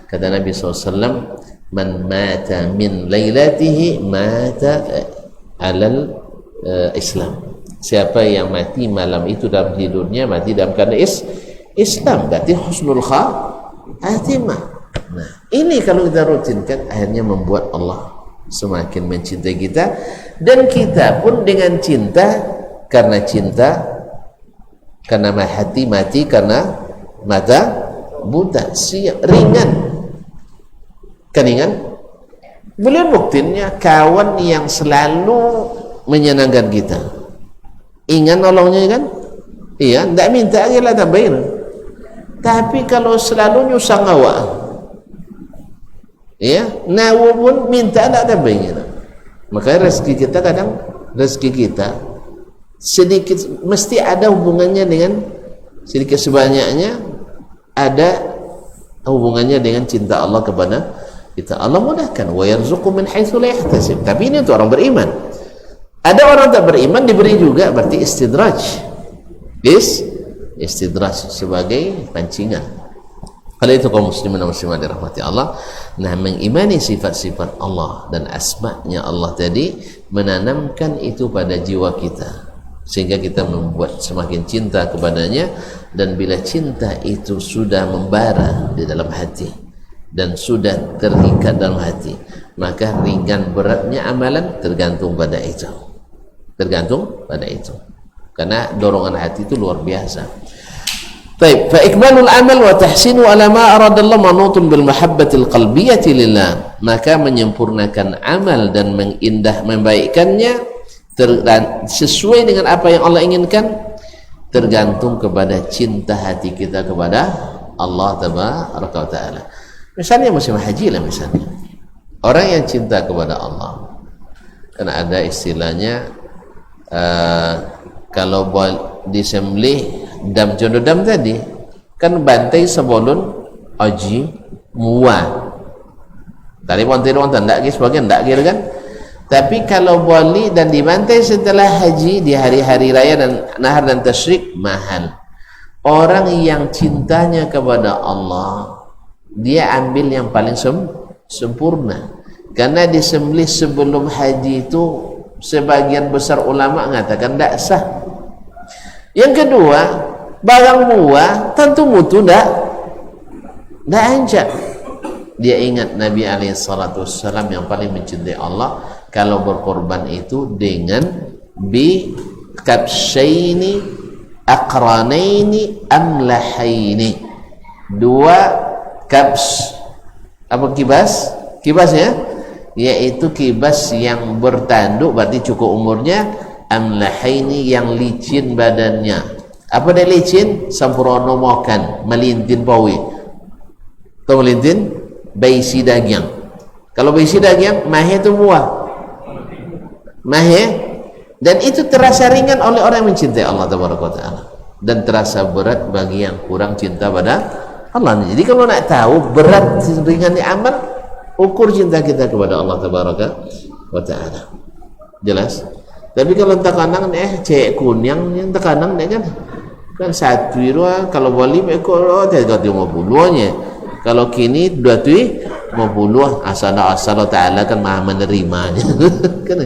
Kata Nabi SAW, man mata min lailatihi mata alal Islam. Siapa yang mati malam itu dalam tidurnya mati dalam keadaan Islam, berarti husnul khatimah. Nah, ini kalau kita rutinkan akhirnya membuat Allah semakin mencintai kita, dan kita pun dengan cinta, karena hati mati karena mata buta, ringan. Beliau buktinya kawan yang selalu menyenangkan kita, ingat nolongnya kan, iya, tidak minta lagi lah tambahin. Tapi kalau selalu nyusang awak, ya, nawa pun minta tak tambahin. Makanya rezeki kita kadang, rezeki kita sedikit mesti ada hubungannya dengan sedikit sebanyaknya ada hubungannya dengan cinta Allah kepada kita. Allah mudahkan, wa yarzuqu min haitsu la yahtasib. Tapi ini untuk orang beriman. Ada orang tak beriman diberi juga, berarti istidraj. Istidraj sebagai pancingan. Kalau itu kaum muslimin dan muslimat dirahmati Allah, nah mengimani sifat-sifat Allah dan asma-Nya Allah tadi, menanamkan itu pada jiwa kita sehingga kita membuat semakin cinta kepadanya. Dan bila cinta itu sudah membara di dalam hati dan sudah terikat dalam hati, maka ringan beratnya amalan tergantung pada itu, karena dorongan hati itu luar biasa. Baik, fa ikmalul amal wa tahsinu ala ma aradallahu manutun bil mahabbatil qalbiyyati lillah, maka menyempurnakan amal dan membaikkannya sesuai dengan apa yang Allah inginkan, tergantung kepada cinta hati kita kepada Allah tabaraka wa taala. Misalnya musim haji lah, misalnya orang yang cinta kepada Allah, kan ada istilahnya kalau disembelih dam jodoh dam tadi kan bantai sebelum haji muat tadi pontir wonten ndak ge sebagian ndak ge kan. Tapi kalau boleh dan dibantai setelah haji di hari-hari raya dan nahar dan tasyrik, mahal. Orang yang cintanya kepada Allah, dia ambil yang paling sempurna. Karena disembelih sebelum haji itu sebagian besar ulama mengatakan tidak sah. Yang kedua, barang buah tentu mutu tidak anjak. Dia ingat Nabi SAW yang paling mencintai Allah, kalau berkorban itu dengan bi kabsyaini aqranaini amlahaini, dua kabs, apa kibas ya, yaitu kibas yang bertanduk, berarti cukup umurnya, amlahaini yang licin badannya. Apa dia licin? Sempurna makan, melintin pawi atau melintin baisi daging. Kalau baisi daging mahir itu buah mahir, dan itu terasa ringan oleh orang yang mencintai Allah Taala, dan terasa berat bagi yang kurang cinta pada Allah. Jadi kalau nak tahu berat ringannya amal, ukur cinta kita kepada Allah Taala. Jelas? Tapi kalau tekanan cek kunyang yang tekanan kan satu ruang, kalau boleh ekor tidak 50-nya. Kalau kini 250 asal Ta'ala kan maha menerimanya. Kan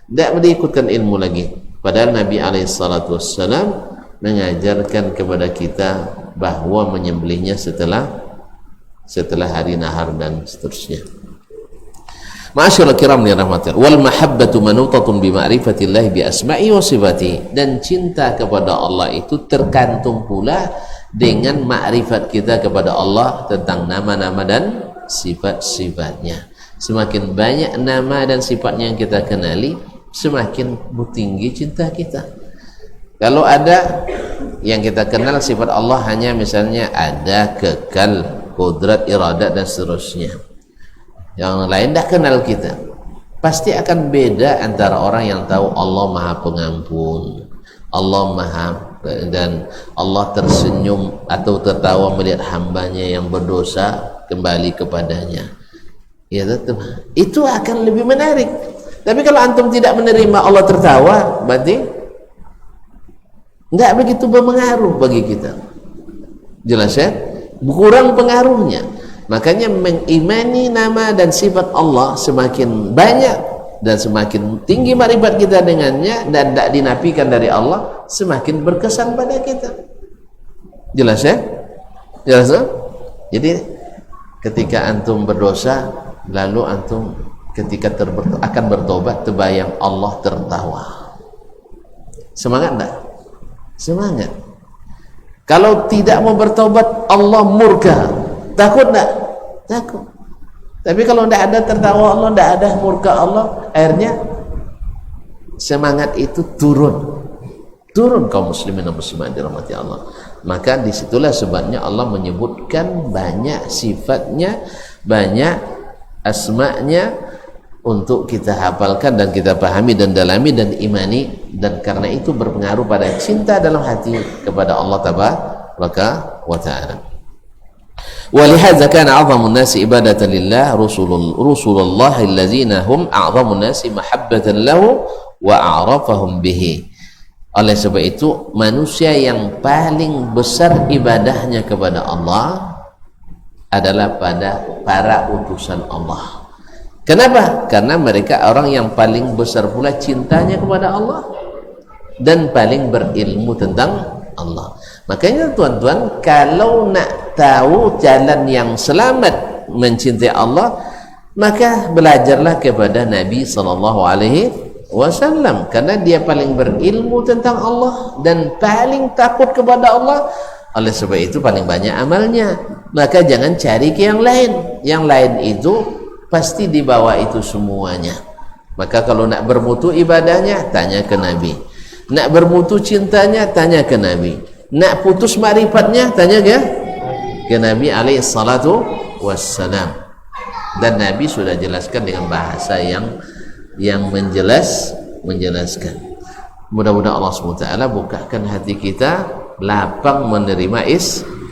tidak berikutkan ilmu lagi. Padahal Nabi SAW mengajarkan kepada kita bahwa menyembelihnya setelah hari nahar dan seterusnya. Ma'asyiral kiram li rahmatillah. Wal mahabbatu manutatun bi ma'rifatillah bi asma'i wa sifatihi, dan cinta kepada Allah itu tergantung pula dengan makrifat kita kepada Allah tentang nama-nama dan sifat-sifatnya. Semakin banyak nama dan sifatnya yang kita kenali, semakin tinggi cinta kita. Kalau ada yang kita kenal sifat Allah hanya misalnya ada, kekal, qudrat, iradat dan seterusnya, yang lain dah kenal kita, pasti akan beda antara orang yang tahu Allah Maha Pengampun, Allah Maha, dan Allah tersenyum atau tertawa melihat hambanya yang berdosa kembali kepadanya. Ya tetap itu akan lebih menarik. Tapi kalau antum tidak menerima Allah tertawa, berarti enggak begitu berpengaruh bagi kita. Jelas ya? Kurang pengaruhnya. Makanya mengimani nama dan sifat Allah semakin banyak dan semakin tinggi makrifat kita dengannya dan tidak dinafikan dari Allah, semakin berkesan pada kita. Jelas ya? Jelas ya? Jadi ketika antum berdosa, lalu antum ketika akan bertobat, terbayang Allah tertawa, semangat enggak? Semangat. Kalau tidak mau bertobat, Allah murka, takut enggak? Takut. Tapi kalau tidak ada tertawa Allah, tidak ada murka Allah, akhirnya semangat itu turun kaum muslimin dan muslimat dirahmati Allah. Maka disitulah sebabnya Allah menyebutkan banyak sifatnya, banyak asma'nya untuk kita hafalkan dan kita pahami dan dalami dan imani, dan karena itu berpengaruh pada cinta dalam hati kepada Allah Tabaraka wa Ta'ala. ولهذا كان أعظم الناس عبادة لله رسول الله الذين هم أعظم الناس محبة له وأعرفهم به. Oleh sebab itu manusia yang paling besar ibadahnya kepada Allah adalah pada para utusan Allah. Kenapa? Karena mereka orang yang paling besar pula cintanya kepada Allah dan paling berilmu tentang Allah. Makanya tuan-tuan, kalau nak tahu jalan yang selamat mencintai Allah, maka belajarlah kepada Nabi SAW, karena dia paling berilmu tentang Allah dan paling takut kepada Allah. Oleh sebab itu paling banyak amalnya. Maka jangan cari ke yang lain. Yang lain itu pasti di bawah itu semuanya. Maka kalau nak bermutu ibadahnya, tanya ke Nabi. Nak bermutu cintanya, tanya ke Nabi. Nak putus marifatnya, tanya ke Nabi alaihi salatu wassalam. Dan Nabi sudah jelaskan dengan bahasa yang menjelaskan. Mudah-mudahan Allah SWT bukakan hati kita lapang menerima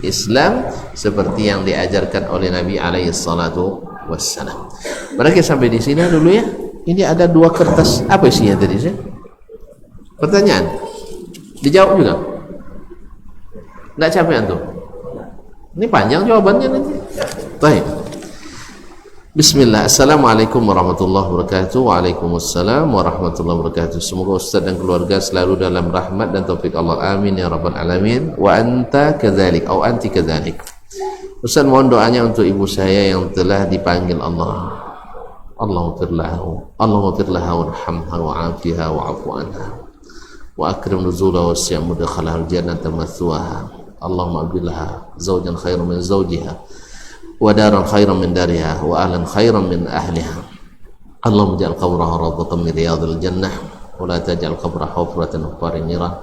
Islam seperti yang diajarkan oleh Nabi alaihi salatu wassalam. Mereka sampai di sini dulu ya. Ini ada 2 kertas. Apa isinya tadi sih? Pertanyaan. Dijawab juga. Nggak capek antum? Ini panjang jawabannya nanti. Baik. Bismillah. Assalamualaikum warahmatullahi wabarakatuh. Waalaikumsalam warahmatullahi wabarakatuh. Semoga Ustaz dan keluarga selalu dalam rahmat dan taufik Allah. Amin ya rabbal alamin. Wa anta kadzalik atau anti kadzalik. Ustaz, mohon doanya untuk ibu saya yang telah dipanggil Allah. Allahumma ighfir laha warhamha wa'afiha wa'fu anha wa akrim nuzulaha wa wasi' mudkhalaha al-jannata mathwaha. Allahumma abilha zawjan khairan min zawjiha wa daran khairan min dariha wa ahlan khairan min ahliha. Allahumma ja'al qabraha rawdatan min riyadil jannah wa la taj'al qabraha hufratan min hufarin nirah.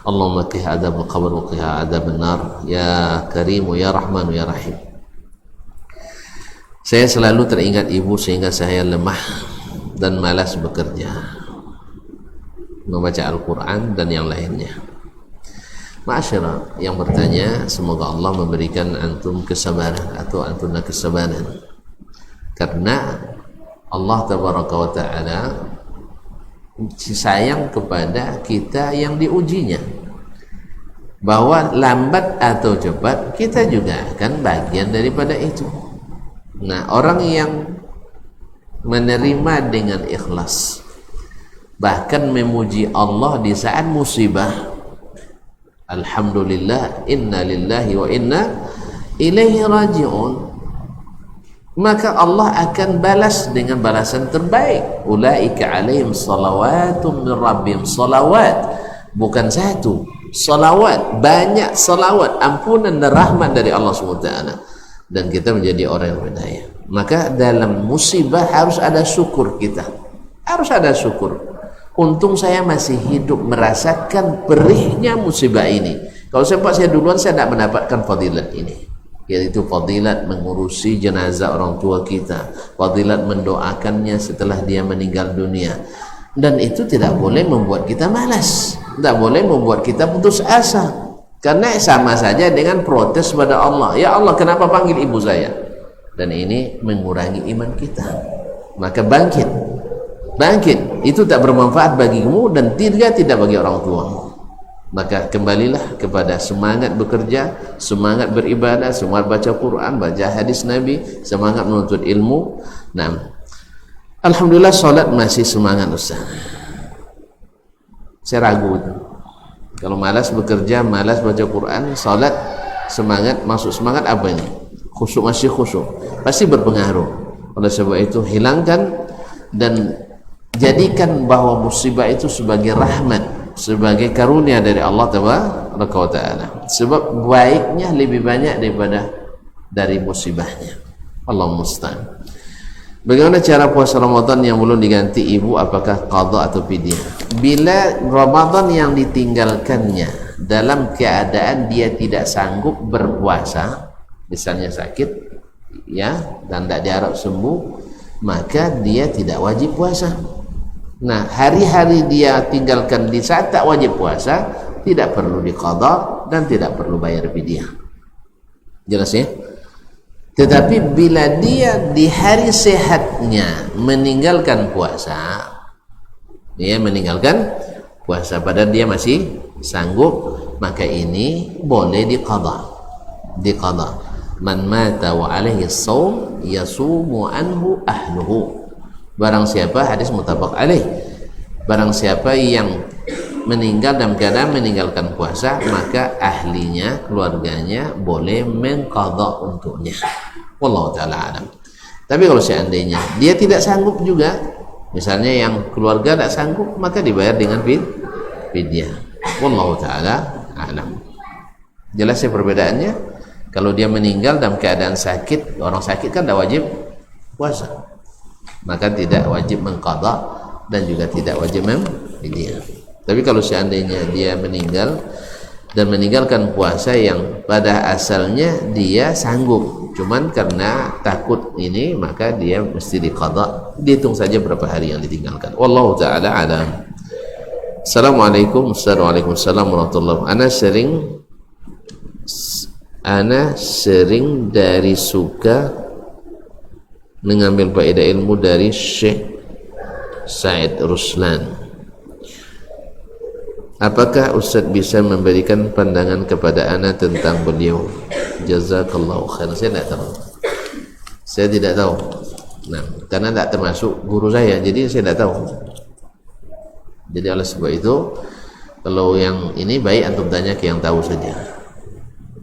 Allahumma qih adab al-qabr wa qih adab an-nar ya Karim ya Rahman ya Rahim. Saya selalu teringat ibu sehingga saya lemah dan malas bekerja, membaca Al-Quran dan yang lainnya. Ma'asyara yang bertanya, semoga Allah memberikan antum kesabaran atau antuna kesabaran, karena Allah Tabaraka wa Ta'ala sayang kepada kita yang diujinya, bahwa lambat atau cepat kita juga akan bagian daripada itu. Nah, orang yang menerima dengan ikhlas, bahkan memuji Allah di saat musibah, alhamdulillah, inna lillahi wa inna ilaihi raji'un, maka Allah akan balas dengan balasan terbaik. Ulaika alaihim salawatun min rabbihim. Salawat bukan satu, salawat, banyak salawat, ampunan dan rahmat dari Allah SWT, dan kita menjadi orang yang berdaya. Maka dalam musibah harus ada syukur kita, harus ada syukur. Untung saya masih hidup merasakan perihnya musibah ini. Kalau saya duluan, saya tidak mendapatkan fadilat ini, yaitu fadilat mengurusi jenazah orang tua kita, fadilat mendoakannya setelah dia meninggal dunia. Dan itu tidak boleh membuat kita malas, tidak boleh membuat kita putus asa, karena sama saja dengan protes pada Allah. Ya Allah, kenapa panggil ibu saya? Dan ini mengurangi iman kita. Maka bangkit, itu tak bermanfaat bagimu dan tidak bagi orang tuamu. Maka kembalilah kepada semangat bekerja, semangat beribadah, semangat baca Quran, baca hadis Nabi, semangat menuntut ilmu. Nah, alhamdulillah salat masih semangat Ustaz. Saya ragu itu. Kalau malas bekerja, malas baca Quran, salat semangat, masuk semangat apa ini? Khusyuk, masih khusyuk, pasti berpengaruh. Oleh sebab itu hilangkan dan jadikan bahwa musibah itu sebagai rahmat, sebagai karunia dari Allah Tabaraka wa Ta'ala. Sebab baiknya lebih banyak dari musibahnya. Allahumma musta'an. Bagaimana cara puasa Ramadan yang belum diganti ibu, apakah qadha atau fidyah? Bila Ramadan yang ditinggalkannya dalam keadaan dia tidak sanggup berpuasa, misalnya sakit ya, dan tidak diharap sembuh, maka dia tidak wajib puasa. Nah, hari-hari dia tinggalkan di saat tak wajib puasa, tidak perlu diqadha dan tidak perlu bayar fidyah. Jelas ya? Tetapi bila dia di hari sehatnya meninggalkan puasa, dia meninggalkan puasa padahal dia masih sanggup, maka ini boleh diqadha. Man mata wa alaihi shaum yasumu anhu ahluhu. Barang siapa, hadis muttafaq alaih, barang siapa yang meninggal dalam keadaan meninggalkan puasa, maka ahlinya, keluarganya boleh mengqadha untuknya. Wallahu ta'ala alam. Tapi kalau seandainya dia tidak sanggup juga, misalnya yang keluarga tidak sanggup, maka dibayar dengan fidyah. Wallahu ta'ala alam. Jelas ya perbedaannya. Kalau dia meninggal dalam keadaan sakit, orang sakit kan tidak wajib puasa, maka tidak wajib mengqadha dan juga tidak wajib memfidyah. Tapi kalau seandainya dia meninggal dan meninggalkan puasa yang pada asalnya dia sanggup, cuman karena takut ini, maka dia mesti diqadha, dihitung saja berapa hari yang ditinggalkan. Wallahu ta'ala alam. Assalamualaikum warahmatullahi wabarakatuh. Ana sering dari suka mengambil faedah ilmu dari Syekh Said Ruslan. Apakah Ustaz bisa memberikan pandangan kepada ana tentang beliau? Jazakallahu khairan. Saya tidak tahu. Nah, karena tidak termasuk guru saya, jadi saya tidak tahu. Jadi oleh sebab itu, kalau yang ini baik antum tanya ke yang tahu saja.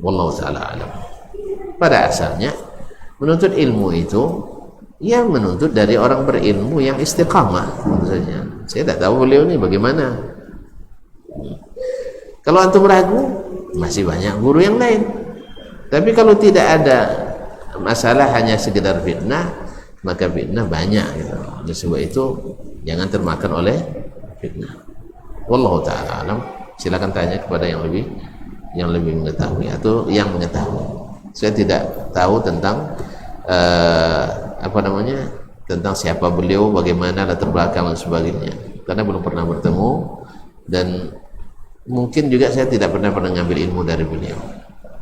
Wallahu ta'ala alam. Pada asalnya menuntut ilmu itu ya menuntut dari orang berilmu yang istiqamah, tentu saja. Saya tidak tahu beliau ini bagaimana. Kalau antum ragu, masih banyak guru yang lain. Tapi kalau tidak ada masalah, hanya sekedar fitnah, maka fitnah banyak gitu. Oleh sebab itu jangan termakan oleh fitnah. Wallahu ta'ala alam. Silakan tanya kepada yang lebih mengetahui atau yang mengetahui. Saya tidak tahu tentang tentang siapa beliau, bagaimana latar belakang dan sebagainya, karena belum pernah bertemu, dan mungkin juga saya tidak pernah ngambil ilmu dari beliau.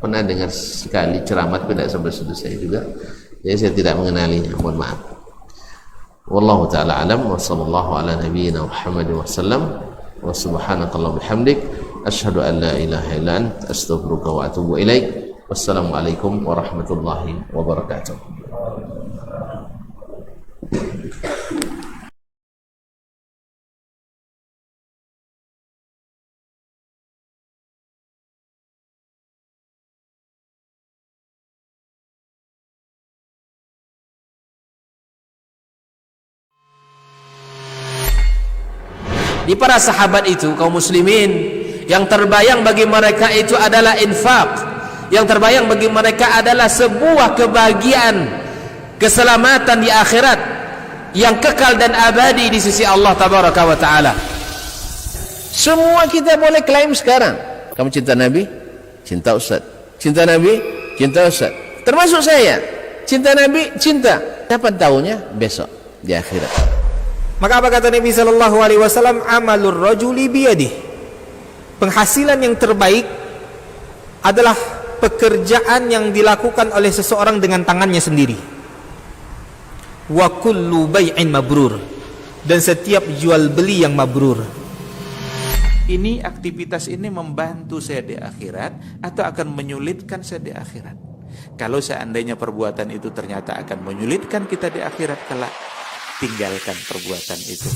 Pernah dengar sekali ceramah, tidak sampai selesai juga, jadi saya tidak mengenalinya, mohon maaf. Wallahu ta'ala alam. Wa sallallahu ala nabiyyina Muhammad wa sallam. Wa subhanakallahumma bihamdik asyhadu an la ilaha illa anta astaghfiruka wa atubu ilaik. Wassalamualaikum warahmatullahi wabarakatuh. Di para sahabat itu, kaum muslimin, yang terbayang bagi mereka itu adalah infak, yang terbayang bagi mereka adalah sebuah kebahagiaan, keselamatan di akhirat yang kekal dan abadi di sisi Allah tabaraka wa taala. Semua kita boleh klaim sekarang, kamu cinta Nabi, cinta Ustaz, cinta Nabi, cinta Ustaz, termasuk saya, cinta Nabi, cinta. Dapat tahunya besok di akhirat. Maka apa kata Nabi sallallahu alaihi wasallam? Amalur rajuli biyadihi. Penghasilan yang terbaik adalah pekerjaan yang dilakukan oleh seseorang dengan tangannya sendiri. Wa kullu bai'in mabrur. Dan setiap jual beli yang mabrur. Ini aktivitas ini membantu saya di akhirat atau akan menyulitkan saya di akhirat? Kalau seandainya perbuatan itu ternyata akan menyulitkan kita di akhirat kelak, tinggalkan perbuatan itu.